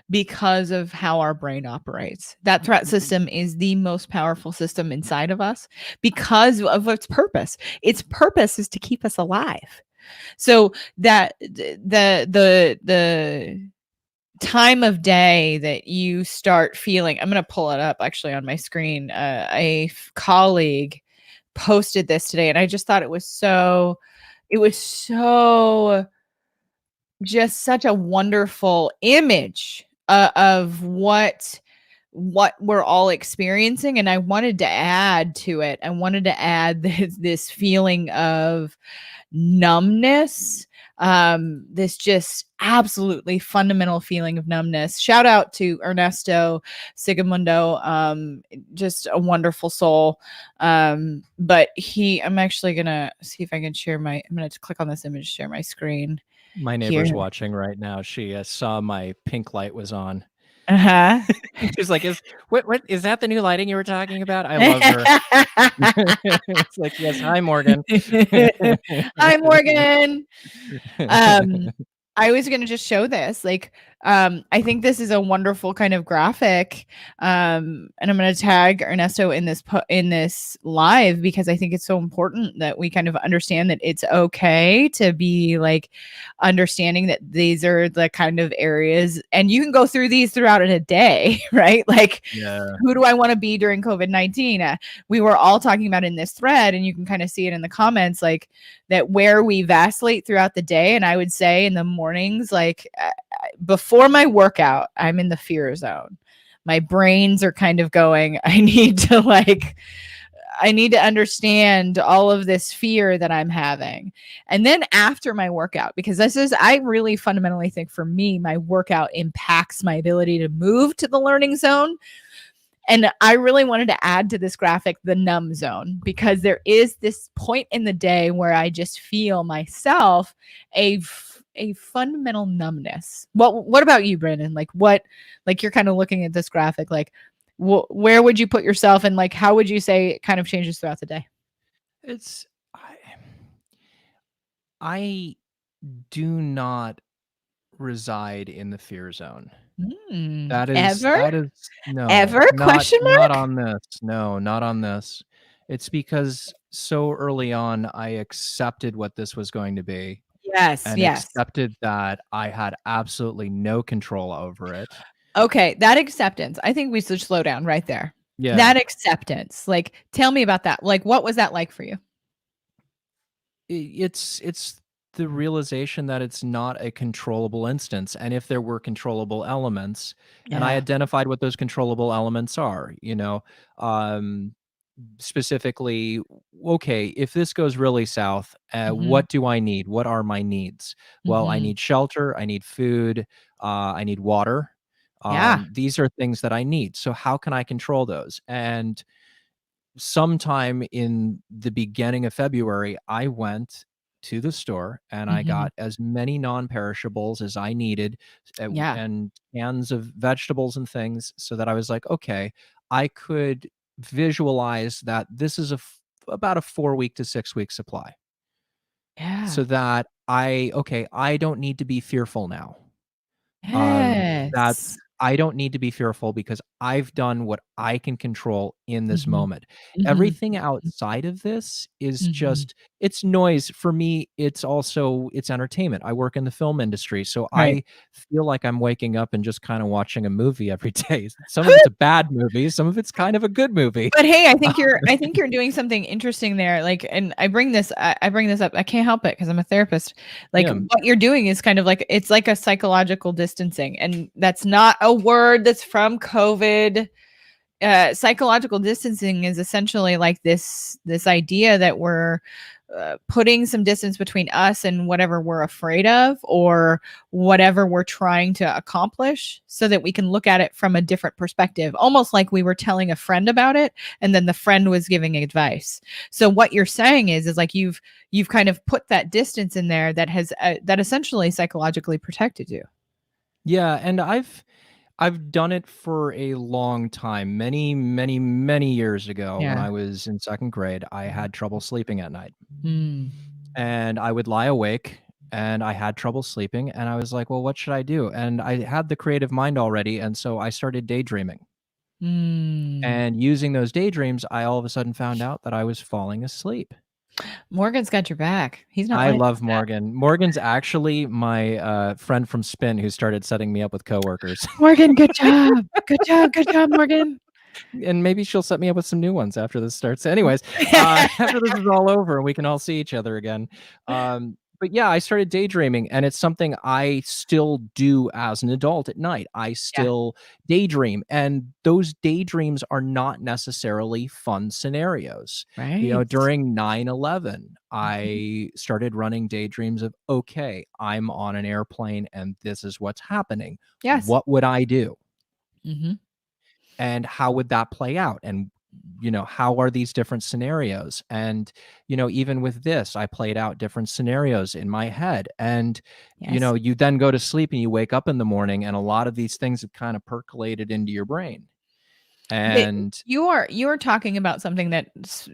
because of how our brain operates. That threat system is the most powerful system inside of us because of its purpose. Its purpose is to keep us alive. So that the time of day that you start feeling, I'm going to pull it up actually on my screen. Colleague posted this today and I just thought it was so just such a wonderful image of what we're all experiencing, and I wanted to add to it. I wanted to add this feeling of numbness, this just absolutely fundamental feeling of numbness. Shout out to Ernesto Sigamundo, just a wonderful soul. But I'm actually gonna see if I can I'm gonna click on this image, share my screen My here. neighbor's watching right now. She saw my pink light was on. Uh-huh. She's like, "Is what is that the new lighting you were talking about?" I love her. It's like, "Yes, hi, Morgan." Hi, Morgan. Um, I was gonna just show this, like, I think this is a wonderful kind of graphic, and I'm gonna tag Ernesto in in this live because I think it's so important that we kind of understand that it's okay to be like understanding that these are the kind of areas, and you can go through these throughout in a day, right? Like, Yeah. who do I want to be during COVID-19? We were all talking about in this thread, and you can kind of see it in the comments, like that where we vacillate throughout the day. And I would say in the mornings, like before my workout, I'm in the fear zone. My brains are kind of going, I need to understand all of this fear that I'm having. And then after my workout, because I really fundamentally think for me, my workout impacts my ability to move to the learning zone. And I really wanted to add to this graphic the numb zone because there is this point in the day where I just feel myself a fundamental numbness. What about you, Brandon? Like you're kind of looking at this graphic, like where would you put yourself and like how would you say it kind of changes throughout the day? It's I do not reside in the fear zone. Ever? That is no, Ever? Question not mark? on this. No, not on this. It's because so early on, I accepted what this was going to be Yes, and yes. accepted that I had absolutely no control over it. Okay, that acceptance. I think we should slow down right there. Yeah. That acceptance. Like, tell me about that. Like, what was that like for you? It's the realization that it's not a controllable instance, and if there were controllable elements, and I Yeah. identified what those controllable elements are, um, specifically, okay, if this goes really south, Mhm. what do I need? What are my needs? Well, I Mhm. need shelter, I need food, I need water. Yeah. These are things that I need. So how can I control those? And sometime in the beginning of February, I went to the store and I Mhm. got as many non-perishables as I needed, Yeah. and cans of vegetables and things, so that I was like, okay, I could visualize that this is about a 4-week to 6-week supply. Yeah. so that I don't need to be fearful now. That's Yes. I don't need to be fearful because I've done what I can control in this Mhm. moment. Mhm. Everything outside of this is Mhm. just it's noise. For me, it's entertainment. I work in the film industry, so Right. I feel like I'm waking up and just kinda watching a movie every day. Some of it's a bad movie, some of it's kind of a good movie. But hey, I think you're doing something interesting there. Like, and I bring this up. I can't help it because I'm a therapist. Like, Yeah. what you're doing is kind of like it's like a psychological distancing, and that's not a word that's from COVID. Psychological distancing is essentially like this idea that we're putting some distance between us and whatever we're afraid of or whatever we're trying to accomplish so that we can look at it from a different perspective, almost like we were telling a friend about it and then the friend was giving advice. So what you're saying is like you've kind of put that distance in there that has that essentially psychologically protected you. Yeah, and I've done it for a long time. Many, many, many years ago when Yeah. I was in 2nd grade, I had trouble sleeping at night. Mm. And I would lie awake and I had trouble sleeping and I was like, "Well, what should I do?" And I had the creative mind already, and so I started daydreaming. Mm. And using those daydreams, I all of a sudden found out that I was falling asleep. Morgan's got your back. He's not I lying love about that. Morgan. Morgan's actually my, friend from Spin who started setting me up with coworkers. Morgan, good job. Good job. Good job, Morgan. And maybe she'll set me up with some new ones after this starts. Anyways, after this is all over and we can all see each other again. But yeah, I started daydreaming, and it's something I still do as an adult at night. I Yeah. still daydream, and those daydreams are not necessarily fun scenarios. Right. During 9/11, Mhm. I started running daydreams of, okay, I'm on an airplane and this is what's happening. Yes. What would I do? Mhm. And how would that play out? And how are these different scenarios? And even with this, I played out different scenarios in my head. And Yes. you then go to sleep and you wake up in the morning and a lot of these things have kind of percolated into your brain. But And you are talking about something that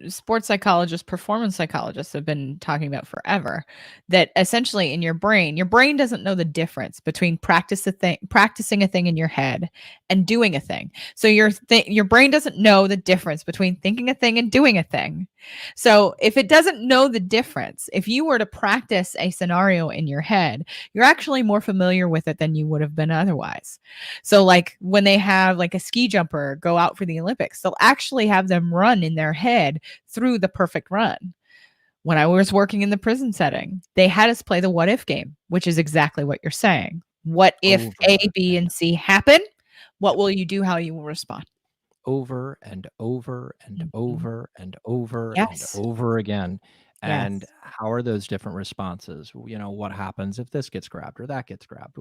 sports psychologists, performance psychologists have been talking about forever. That essentially in your brain doesn't know the difference between practicing a thing in your head and doing a thing. So your brain doesn't know the difference between thinking a thing and doing a thing. So if it doesn't know the difference, if you were to practice a scenario in your head, you're actually more familiar with it than you would have been otherwise. So like when they have like a ski jumper go out for the Olympics, they'll actually have them run in their head through the perfect run. When I was working in the prison setting, they had us play the what if game, which is exactly what you're saying. What if A, over B, and and C happen? What will you do? How you will respond? over and over and Mhm. over and over and Yes. over again. And Yes. how are those different responses? What happens if this gets grabbed or that gets grabbed?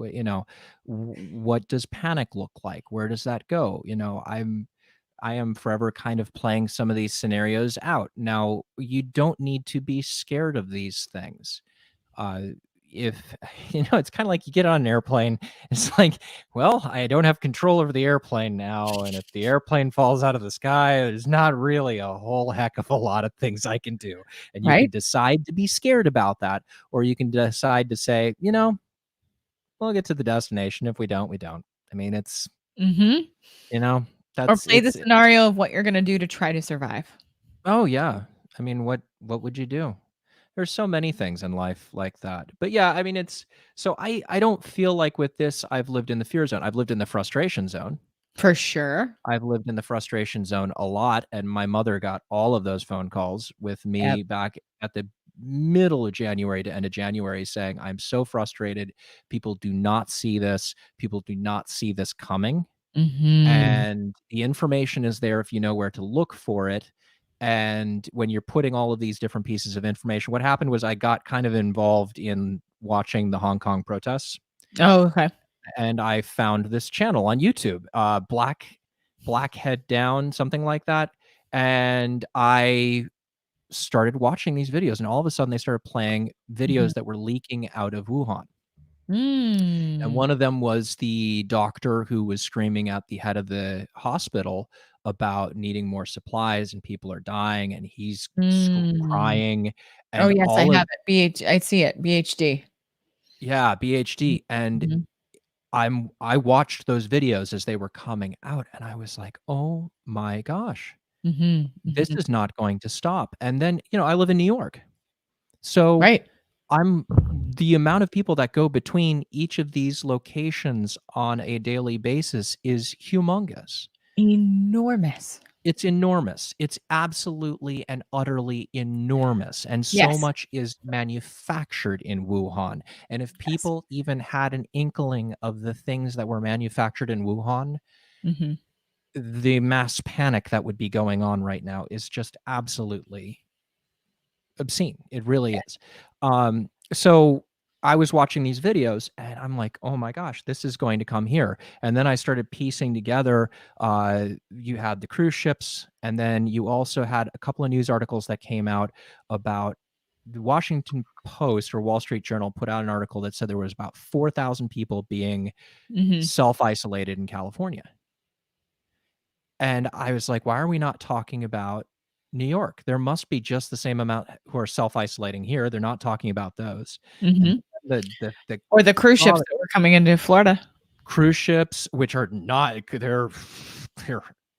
What does panic look like? Where does that go? I am forever kind of playing some of these scenarios out. Now, you don't need to be scared of these things. uh if it's kind of like you get on an airplane. It's like, well, I don't have control over the airplane now, and if the airplane falls out of the sky, there's not really a whole heck of a lot of things I can do. And you can Right? decide to be scared about that, or you can decide to say, we'll get to the destination. If we don't, we don't. I mean, it's Mhm. you know Or that's play the it's scenario of what you're gonna do to try to survive. oh yeah. I mean, what would you do? There's so many things in life like that. But yeah, I mean, it's so I don't feel like with this I've lived in the fear zone. I've lived in the frustration zone. For sure. I've lived in the frustration zone a lot, and my mother got all of those phone calls with Yep. me back at the middle of January to end of January saying, "I'm so frustrated. People do not see this. People do not see this coming." Mhm. And the information is there if you know where to look for it. And when you're putting all of these different pieces of information, what happened was I got kind of involved in watching the Hong Kong protests, Oh, okay. and I found this channel on YouTube, Black Head Down, something like that. And I started watching these videos, and all of a sudden they started playing Mhm. videos that were leaking out of Wuhan. And Mm. one of them was the doctor who was screaming at the head of the hospital about needing more supplies and people are dying, and he's Mm. crying, Oh, and yes, I all of have it. I see it. BHD. yeah, BHD. And Mhm. I watched those videos as they were coming out, and I was like, "Oh my gosh, Mhm. this Mhm. is not going to stop." And then, I live in New York. So Right. I'm the amount of people that go between each of these locations on a daily basis is humongous. Enormous. It's enormous. It's absolutely and utterly enormous, and so Yes. much is manufactured in Wuhan, and if Yes. people even had an inkling of the things that were manufactured in Wuhan, Mhm. the mass panic that would be going on right now is just absolutely obscene. It really is. So I was watching these videos and I'm like, oh my gosh, this is going to come here. And then I started piecing together, you had the cruise ships, and then you also had a couple of news articles that came out about the Washington Post or Wall Street Journal put out an article that said there was about 4,000 people being Mhm. self-isolated in California. And I was like, "Why are we not talking about New York? There must be just the same amount who are self-isolating here. They're not talking about those." And Mhm. the Or the cruise ships thought that were coming into Florida. cruise ships, which are not they're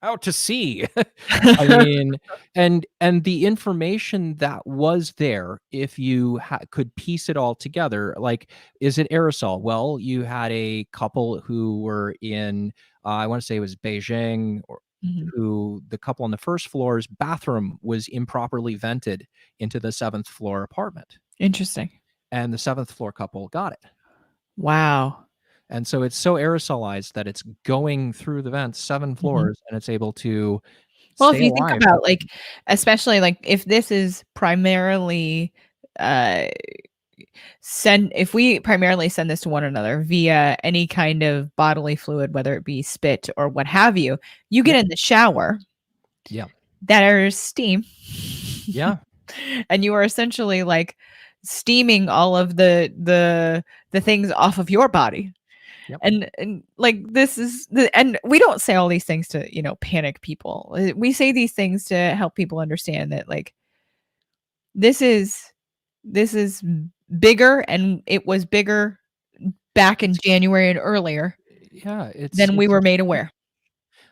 out to sea. I mean, and the information that was there, if you could piece it all together, like, is it aerosol? Well, you had a couple who were in, I want to say it was Beijing, or Mhm. who the couple on the first floor's bathroom was improperly vented into the seventh floor apartment, Interesting. and the seventh floor couple got it. Wow. And so it's so aerosolized that it's going through the vents 7 Mhm. floors, and it's able to Well, if stay you think alive. about, like, especially, like, if this is primarily, uh, if we primarily send this to one another via any kind of bodily fluid, whether it be spit or what have you, you get Yep. in the shower, Yeah. there's steam, Yeah. and you are essentially, like, steaming all of the things off of your body. Yep. And like this is the and we don't say all these things to, panic people. We say these things to help people understand that, like, this is this is bigger, and it was bigger back in It's January and earlier yeah, than we it's were made huge. aware.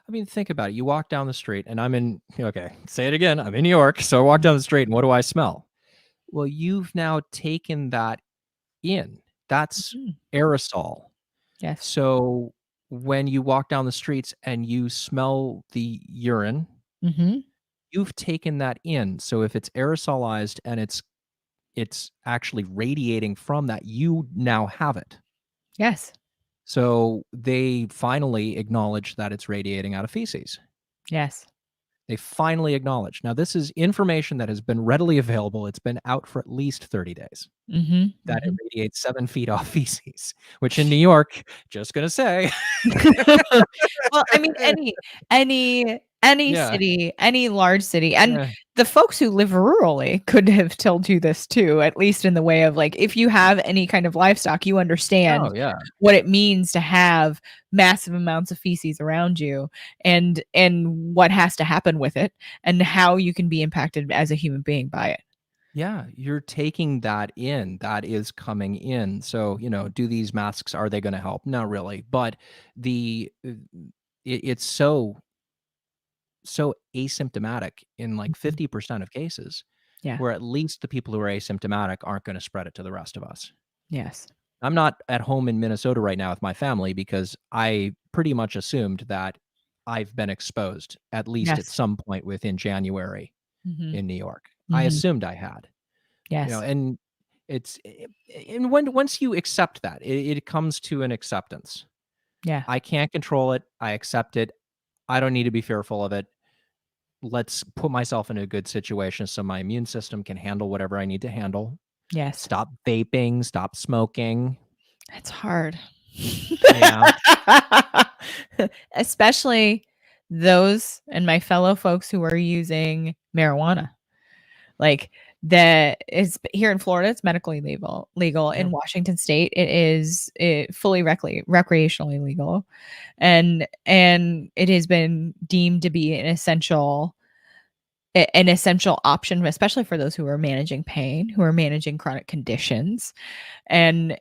I mean, think about it. You walk down the street, and I'm in okay, say it again. I'm in New York, so I walk Mhm. down the street, and what do I smell? Well, you've now taken that in. That's Mhm. aerosol. Yes. So when you walk down the streets and you smell the urine, Mhm. you've taken that in. So if it's aerosolized and it's actually radiating from that, you now have it. Yes. So they finally acknowledge that it's radiating out of feces. Yes. They finally acknowledge. Now, this is information that has been readily available. It's been out for at least 30 days Mhm. that it Mhm. radiates 7 feet off feces, which in New York, just going to say, Well, I mean, any yeah, city, any large city, and yeah. the folks who live rurally could have told you this too, at least in the way of, like, if you have any kind of livestock, you understand Oh, yeah. what it means to have massive amounts of feces around you, and what has to happen with it, and how you can be impacted as a human being by it. Yeah, you're taking that in. That is coming in. So, do these masks, are they going to help? Not really. But the it's so asymptomatic in like Mhm. 50% of cases, Yeah. where at least the people who are asymptomatic aren't going to spread it to the rest of us. Yes. I'm not at home in Minnesota right now with my family because I pretty much assumed that I've been exposed at least at Yes. some point within January Mhm. in New York. I Mhm. assumed I had, Yes. and it's and once you accept that, it comes to an acceptance. Yeah. I can't control it. I accept it. I don't need to be fearful of it. Let's put myself in a good situation so my immune system can handle whatever I need to handle. Yes. Stop vaping, stop smoking. It's hard. Yeah. Especially those and my fellow folks who are using marijuana. Like, that is here in Florida. It's medically legal. Yeah. In Washington State, it is fully recreationally legal, and it has been deemed to be an essential option, especially for those who are managing pain, who are managing chronic conditions. And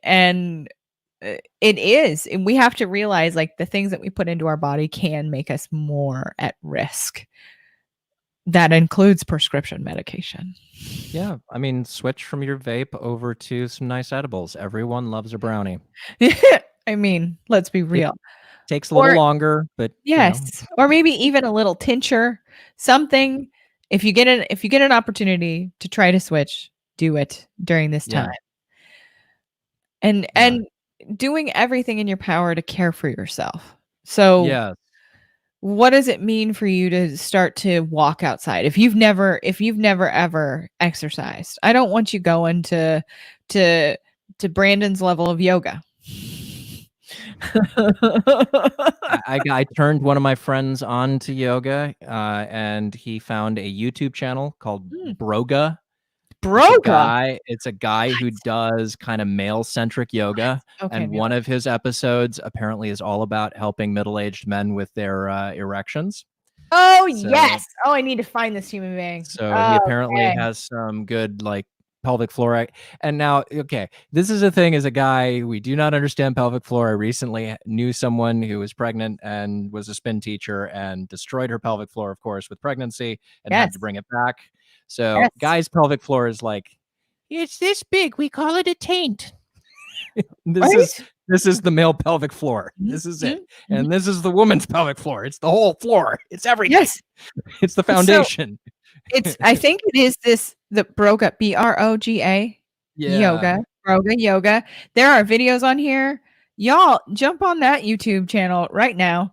it is, and we have to realize, like, the things that we put into our body can make us more at risk. That includes prescription medication. Yeah, I mean, switch from your vape over to some nice edibles. Everyone loves a brownie. I mean, let's be It real. takes a little Or longer, but yes, or maybe even a little tincture, something. If you get an opportunity to try to switch, do it during this time. yeah, And yeah, doing everything in your power to care for yourself. So, yeah. what does it mean for you to start to walk outside? If you've never ever exercised, I don't want you going to Brandon's level of yoga. I turned one of my friends on to yoga, and he found a YouTube channel called Mm, Broga. Broga. It's a guy who does kinda male-centric yoga, Okay, and man. one of his episodes apparently is all about helping middle-aged men with their, erections. Oh, So yes. Oh, I need to find this human being. so he apparently Okay. has some good, like, pelvic floor and now okay, this is the thing as a guy, we do not understand pelvic floor. I recently knew someone who was pregnant and was a spin teacher and destroyed her pelvic floor, of course, with pregnancy and had to Yes. bring it back. So, Yes. guys' pelvic floor is like, "It's this big, we call it a taint." This is Right? this is the male pelvic floor. Mhm, This is it. mhm, mhm. And this is the woman's pelvic floor. It's the whole floor. It's everything. Yes. It's the So foundation. I think it is the Broga, Broga Yeah. yoga, Broga yoga. There are videos on here. Y'all jump on that YouTube channel right now.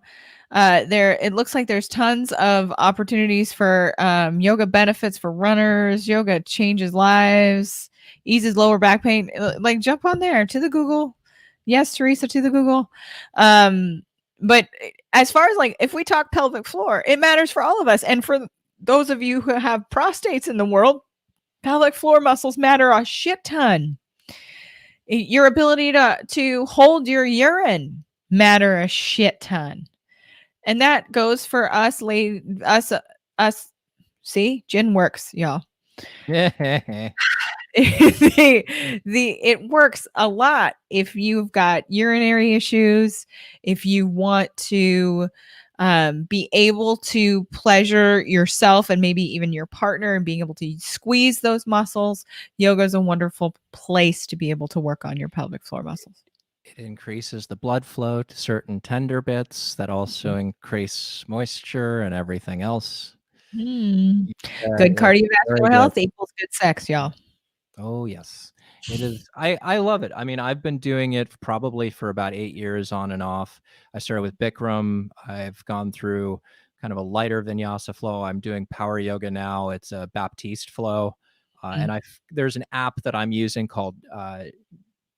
There it looks like there's tons of opportunities for yoga benefits for runners. Yoga changes lives, eases lower back pain. Like, jump on there to the Google. Yes, Teresa, to the Google. But as far as, like, if we talk pelvic floor, it matters for all of us. And for those of you who have prostates in the world, pelvic floor muscles matter a shit ton. Your ability to hold your urine matter a shit ton. And that goes for us, us. See, gin works, y'all. It works a lot if you've got urinary issues, if you want to be able to pleasure yourself and maybe even your partner, and being able to squeeze those muscles. Yoga is a wonderful place to be able to work on your pelvic floor muscles. It increases the blood flow to certain tender bits that also increase moisture and everything else. Mm. Yeah, Good it's very cardiovascular good. health equals good sex, y'all. Oh, yes. It is I love it. I mean, I've been doing it probably for about 8 years on and off. I started with Bikram. I've gone through kind of a lighter vinyasa flow. I'm doing power yoga now. It's a Baptiste flow. Mm. And there's an app that I'm using called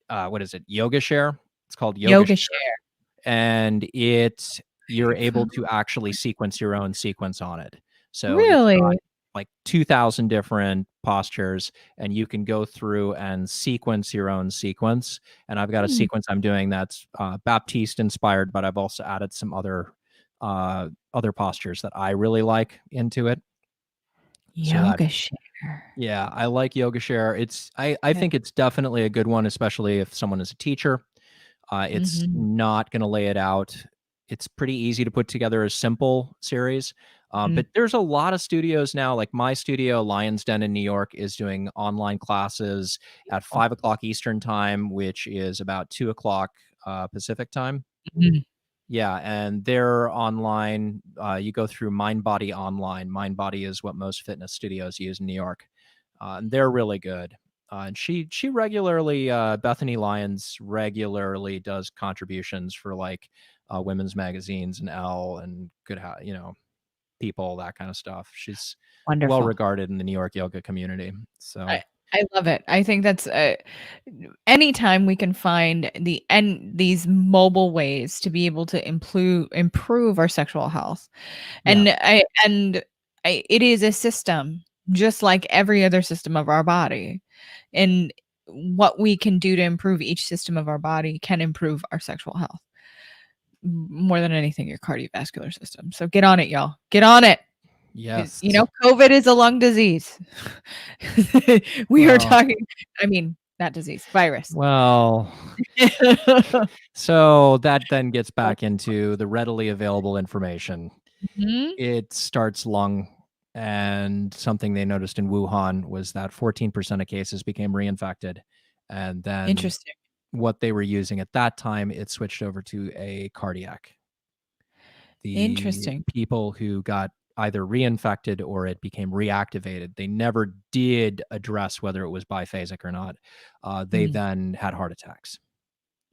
what is it? Yoga Share. It's called Yoga Yoga Share, share. and you're able to actually sequence your own sequence on it. So it's Really? got like 2,000 different postures, and you can go through and sequence your own sequence. And I've got a Mm. sequence I'm doing that's Baptiste inspired, but I've also added some other postures that I really like into it. So that Yoga share. yeah, I like Yoga Share. I Yeah. think it's definitely a good one, especially if someone is a teacher. It's Mhm. not going to lay it out. It's pretty easy to put together a simple series. Mm. But there's a lot of studios now, like my studio, Lion's Den in New York, is doing online classes at Oh. 5 o'clock Eastern time, which is about 2 o'clock Pacific time. Mhm. Yeah, and they're online. You go through MindBody Online. MindBody is what most fitness studios use in New York, and they're really good. And she regularly, Bethany Lyons regularly does contributions for like women's magazines and Elle and People, that kind of stuff. She's well Wonderful. regarded in the New York yoga community. So I love it. I think that's anytime we can find these mobile ways to be able to improve our sexual health. yeah, And it is a system. just like every other system of our body. And what we can do to improve each system of our body can improve our sexual health more than anything, your cardiovascular system. So get on it, y'all. Get on it. Yes. You know, COVID is a lung disease. We are talking, I mean, not disease, virus. Well, so that then gets back into the readily available information. Mhm. It starts lung, and something they noticed in Wuhan was that 14% of cases became reinfected. And then Interesting. what they were using at that time, it switched over to a cardiac. The Interesting. people who got either reinfected or it became reactivated, they never did address whether it was biphasic or not. They then had heart attacks.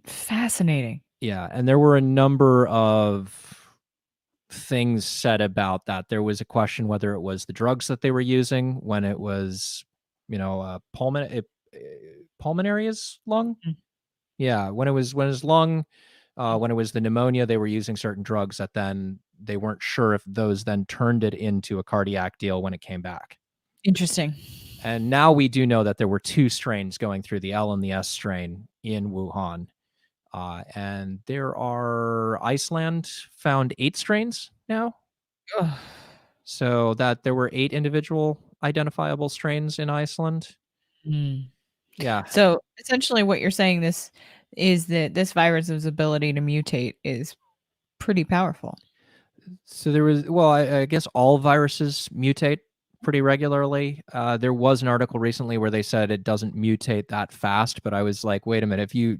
Fascinating. Yeah, and there were a number of things said about that. There was a question whether it was the drugs that they were using when it was, pulmonary is lung. Mm. Yeah, when it was lung, when it was the pneumonia, they were using certain drugs that then they weren't sure if those then turned it into a cardiac deal when it came back. Interesting. And now we do know that there were 2 strains going through, the L and the S strain in Wuhan. And Iceland found 8 strains now. Ugh. So that there were 8 individual identifiable strains in Iceland. Yeah. So essentially what you're saying this is that this virus's ability to mutate is pretty powerful. So there was, I guess all viruses mutate pretty regularly. There was an article recently where they said it doesn't mutate that fast, but I was like, wait a minute, if you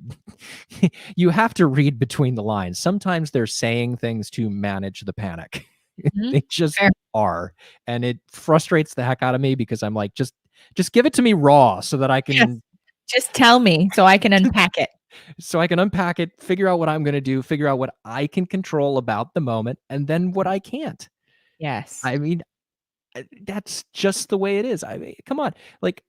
you have to read between the lines. Sometimes they're saying things to manage the panic. They just are. And it frustrates the heck out of me because I'm like, just give it to me raw so that I can just tell me so I can unpack it. So I can unpack it, figure out what I'm going to do, figure out what I can control about the moment, and then what I can't. Yes. I mean, that's just the way it is. I mean, come on. Like,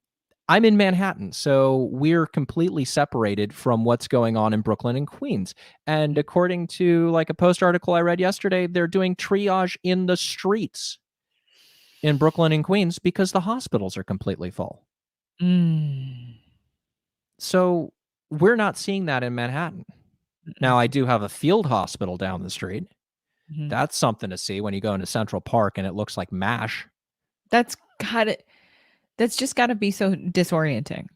I'm in Manhattan, so we're completely separated from what's going on in Brooklyn and Queens. And according to like a Post article I read yesterday, they're doing triage in the streets in Brooklyn and Queens because the hospitals are completely full. So we're not seeing that in Manhattan. Now, I do have a field hospital down the street. That's something to see when you go into Central Park and it looks like MASH. That's just got to be so disorienting.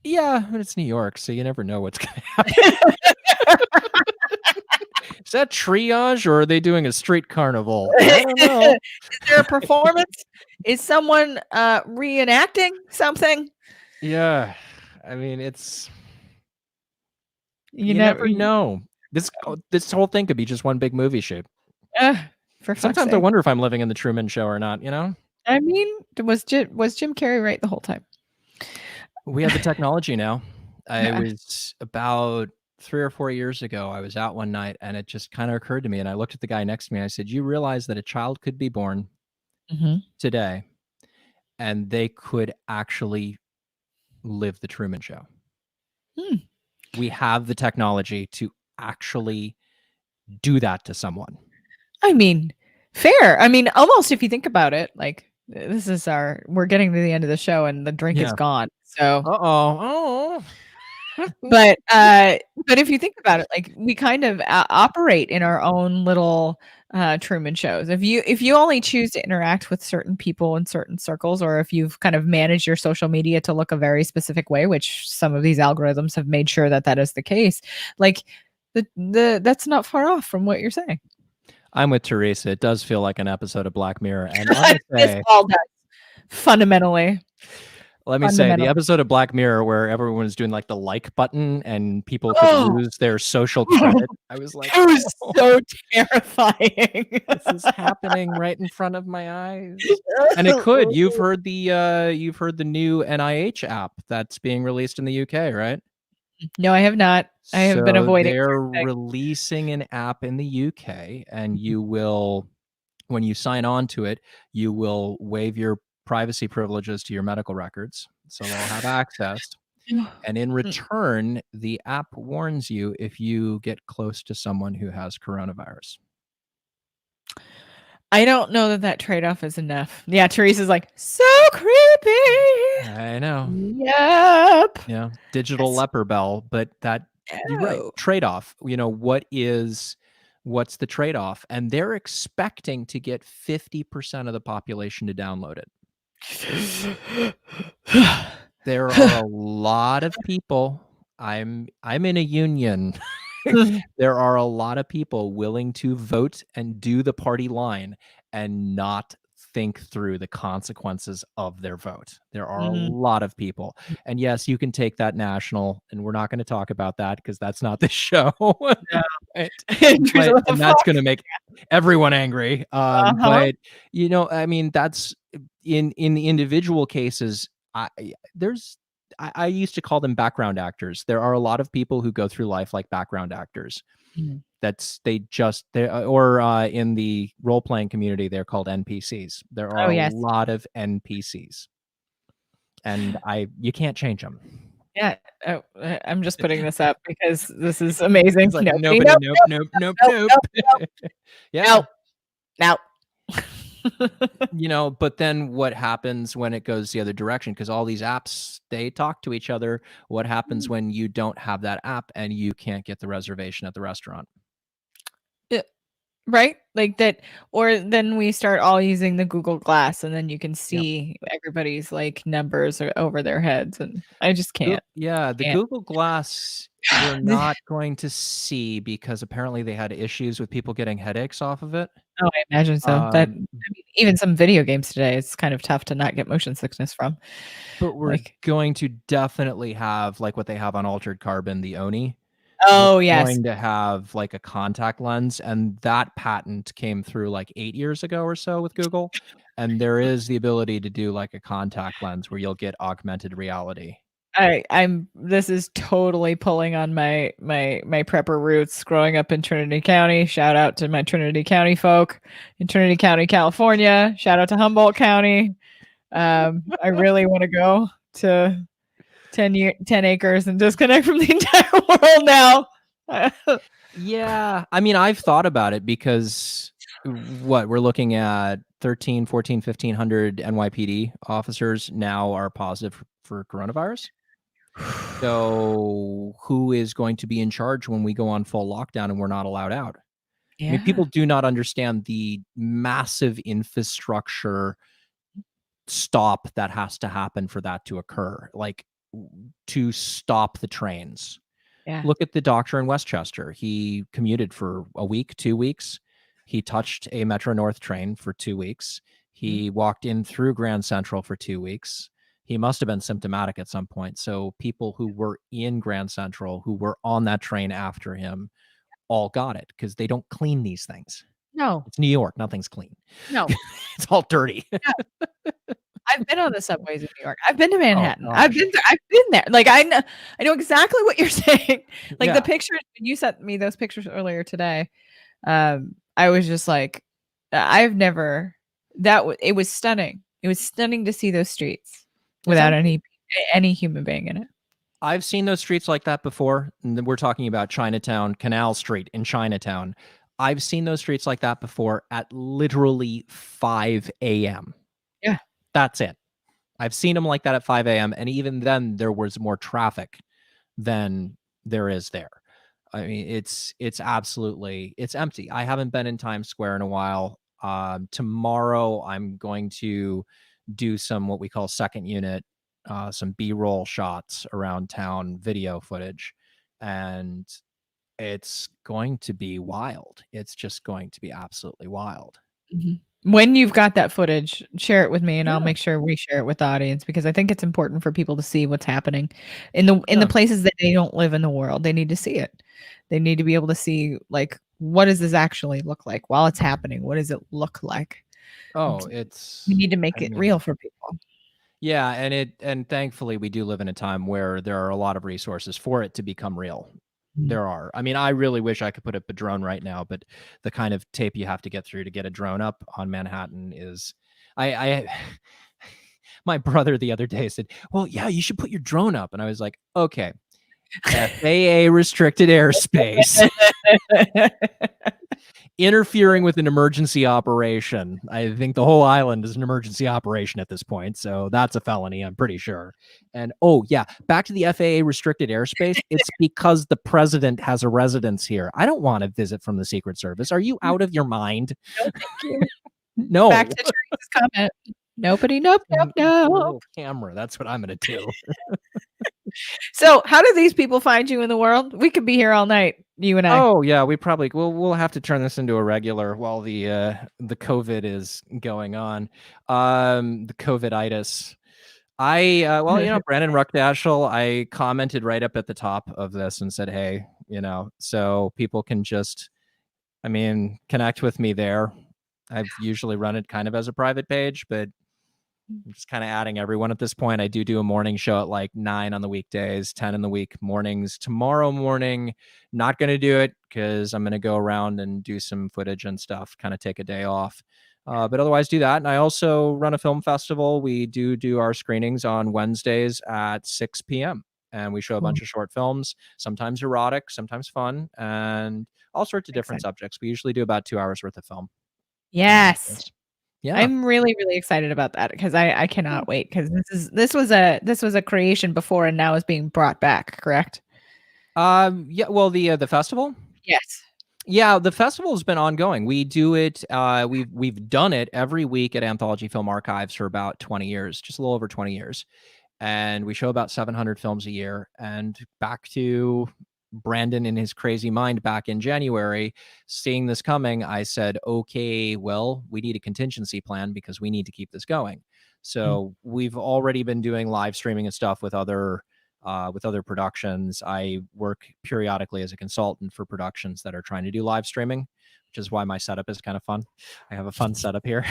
Yeah, but it's New York, so you never know what's going to happen. Is that triage or are they doing a street carnival? I don't know. Is there a performance? Is someone reenacting something? Yeah. I mean, it's you never know. This whole thing could be just one big movie shoot. Sometimes I wonder if I'm living in the Truman Show or not, you know? I mean, was Jim Carrey right the whole time? We have the technology now. I was about 3 or 4 years ago, I was out one night and it just kind of occurred to me. And I looked at the guy next to me and I said, you realize that a child could be born today and they could actually live the Truman Show. We have the technology to actually do that to someone. I mean, fair. I mean, almost if you think about it, like we're getting to the end of the show and the drink is gone. So, but if you think about it, like we kind of operate in our own little Truman shows. If you only choose to interact with certain people in certain circles, or if you've kind of managed your social media to look a very specific way, which some of these algorithms have made sure that is the case, like that's not far off from what you're saying. I'm with Teresa. It does feel like an episode of Black Mirror. And this all does, fundamentally. Let me say, the episode of Black Mirror where everyone is doing like the like button and people could lose their social credit. I was like, it was so terrifying. This is happening right in front of my eyes. And it could. You've heard the new NIH app that's being released in the UK, right? No, I have not. I have been avoiding. They're releasing an app in the UK, and you will, when you sign on to it, you will waive your privacy privileges to your medical records, so they'll have access. And in return, the app warns you if you get close to someone who has coronavirus. I don't know that trade-off is enough. Yeah, Teresa's like, so creepy. I know. Yep. Yeah, digital leper bell, but you're right. Oh. Trade-off. What's the trade-off? And they're expecting to get 50% of the population to download it. There are a lot of people. I'm in a union. There are a lot of people willing to vote and do the party line and not think through the consequences of their vote. There are a lot of people. And yes, you can take that national, and we're not going to talk about that because that's not the show. No. Right? Teresa, what the And that's fuck? going to make everyone angry. Uh-huh. But I mean, that's in the individual cases. I used to call them background actors. There are a lot of people who go through life like background actors. Mhm. Or in the role playing community, they're called NPCs. There are Oh, a yes. lot of NPCs, and you can't change them. Yeah. Oh, I'm just putting this up because this is amazing. It's like Nobody, nobody, nope, nope. nope, nope, Yeah. nope. But then what happens when it goes the other direction? Because all these apps, they talk to each other. What happens when you don't have that app and you can't get the reservation at the restaurant? Right? Like that, or then we start all using the Google Glass and then you can Yep. see everybody's like numbers are over their heads. And I just can't. Yeah, the Can't. Google Glass we're not going to see because apparently they had issues with people getting headaches off of it. Oh, I imagine so. I mean, even some video games today, it's kind of tough to not get motion sickness from. But we're Like, going to definitely have like what they have on Altered Carbon, the Oni. We're oh yes. going to have like a contact lens, and that patent came through like 8 years ago or so with Google. And there is the ability to do like a contact lens where you'll get augmented reality. This is totally pulling on my prepper roots growing up in Trinity County. Shout out to my Trinity County folk in Trinity County, California. Shout out to Humboldt County. I really want to go to 10 acres and disconnect from the entire world now. Yeah, I mean, I've thought about it because we're looking at 13, 14, 1,500 NYPD officers now are positive for coronavirus. So who is going to be in charge when we go on full lockdown and we're not allowed out? Yeah. I mean, people do not understand the massive infrastructure stop that has to happen for that to occur, like to stop the trains. Yeah. Look at the doctor in Westchester. He commuted for a week, 2 weeks. He touched a Metro North train for 2 weeks. He walked in through Grand Central for 2 weeks. He must have been symptomatic at some point. So people who were in Grand Central, who were on that train after him, all got it because they don't clean these things. No. It's New York. Nothing's clean. No. It's all dirty. Yeah. I've been on the subways in New York. I've been to Manhattan. Oh, I've been there. Like I know exactly what you're saying. Like yeah. the pictures you sent me those pictures earlier today. I was just like, I've never it was stunning. It was stunning to see those streets without any human being in it. I've seen those streets like that before. And we're talking about Chinatown, Canal Street in Chinatown. I've seen those streets like that before at literally 5 a.m. Yeah. That's it. I've seen them like that at 5 a.m. And even then there was more traffic than there is there. I mean, it's absolutely, it's empty. I haven't been in Times Square in a while. Tomorrow I'm going to do some, what we call second unit, some B-roll shots around town, video footage. And it's going to be wild. It's just going to be absolutely wild. Mm-hmm. When you've got that footage, share it with me and I'll make sure we share it with the audience because I think it's important for people to see what's happening in the places that they don't live in the world. They need to see it. They need to be able to see like, what does this actually look like while it's happening? What does it look like? Oh, we need to make it real for people. Yeah, and thankfully we do live in a time where there are a lot of resources for it to become real. There are. I mean, I really wish I could put up a drone right now, but the kind of tape you have to get through to get a drone up on Manhattan is I my brother the other day said, "Well, yeah, you should put your drone up." And I was like, "Okay, FAA restricted airspace. Interfering with an emergency operation. I think the whole island is an emergency operation at this point, so that's a felony, I'm pretty sure. And oh yeah, back to the FAA restricted airspace. It's because the president has a residence here. I don't want a visit from the Secret Service. Are you out of your mind? No, thank you. No. Back to Teresa's comment. Nobody, nope. Little camera. That's what I'm gonna do. So, how do these people find you in the world? We could be here all night, you and I. Oh yeah, we'll have to turn this into a regular while the COVID is going on. The COVIDitis. Brandon Ruckdashel, I commented right up at the top of this and said, hey, so people can just, connect with me there. I've usually run it kind of as a private page, but I'm just kind of adding everyone at this point. I do a morning show at like 9 on the weekdays, 10 in the week mornings. Tomorrow morning, not going to do it because I'm going to go around and do some footage and stuff, kind of take a day off. But otherwise do that. And I also run a film festival. We do our screenings on Wednesdays at 6 p.m. And we show a bunch of short films, sometimes erotic, sometimes fun, and all sorts of different subjects. We usually do about 2 hours worth of film. Yes. Yeah. I'm really, really excited about that because I cannot wait because this was a creation before and now is being brought back, correct? Yeah. Well, the festival? Yes. Yeah, the festival has been ongoing. We do it. We've done it every week at Anthology Film Archives for about 20 years, just a little over 20 years. And we show about 700 films a year. And back to Brandon in his crazy mind back in January, seeing this coming, I said, okay, well, we need a contingency plan because we need to keep this going. So we've already been doing live streaming and stuff with other productions. I work periodically as a consultant for productions that are trying to do live streaming, which is why my setup is kind of fun. I have a fun setup here.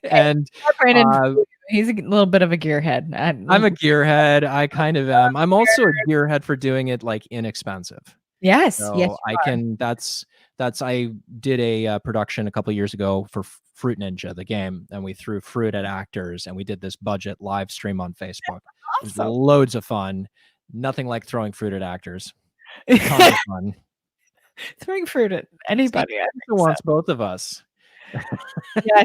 And Brandon, he's a little bit of a gearhead. I'm a gearhead. I kind of am. I'm also a gearhead for doing it like inexpensive. Yes. So yes. I can, I did a production a couple of years ago for Fruit Ninja, the game, and we threw fruit at actors and we did this budget live stream on Facebook. It was loads of fun. Nothing like throwing fruit at actors. Tons of fun. Throwing fruit at anybody. Who wants both of us? Yes.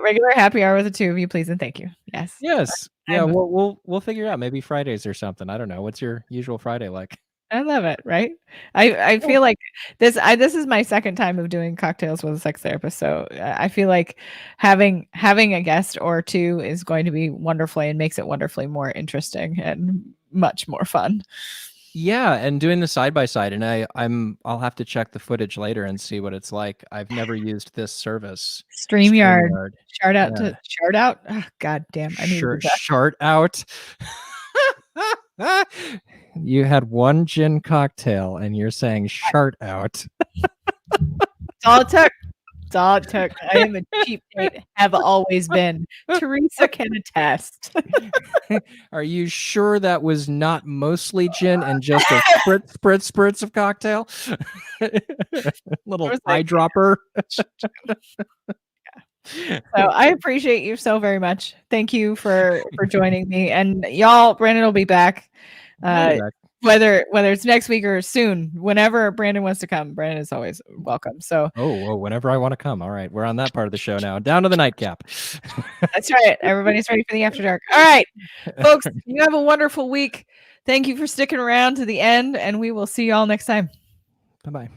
Regular happy hour with the two of you, please and thank you. Yes. Yes. Yeah. We'll figure it out. Maybe Fridays or something. I don't know. What's your usual Friday like? I love it. Right. I feel like this is my second time of doing cocktails with a sex therapist. So I feel like having a guest or two is going to be wonderfully and makes it wonderfully more interesting and much more fun. Yeah, and doing the side by side, and I'll have to check the footage later and see what it's like. I've never used this service. StreamYard. Shout out. Oh, God damn. I need Shout out. You had one gin cocktail and you're saying shart out. That's all it took. That's all it took. I am a cheap date, have always been. Teresa can attest. Are you sure that was not mostly gin and just a spritz of cocktail? Little eyedropper. So I appreciate you so very much. Thank you for joining me. And y'all, Brandon will be back. Whether it's next week or soon, whenever Brandon wants to come, Brandon is always welcome. So whenever I want to come. All right, we're on that part of the show now. Down to the nightcap. That's right. Everybody's ready for the after dark. All right, folks, you have a wonderful week. Thank you for sticking around to the end, and we will see you all next time. Bye-bye.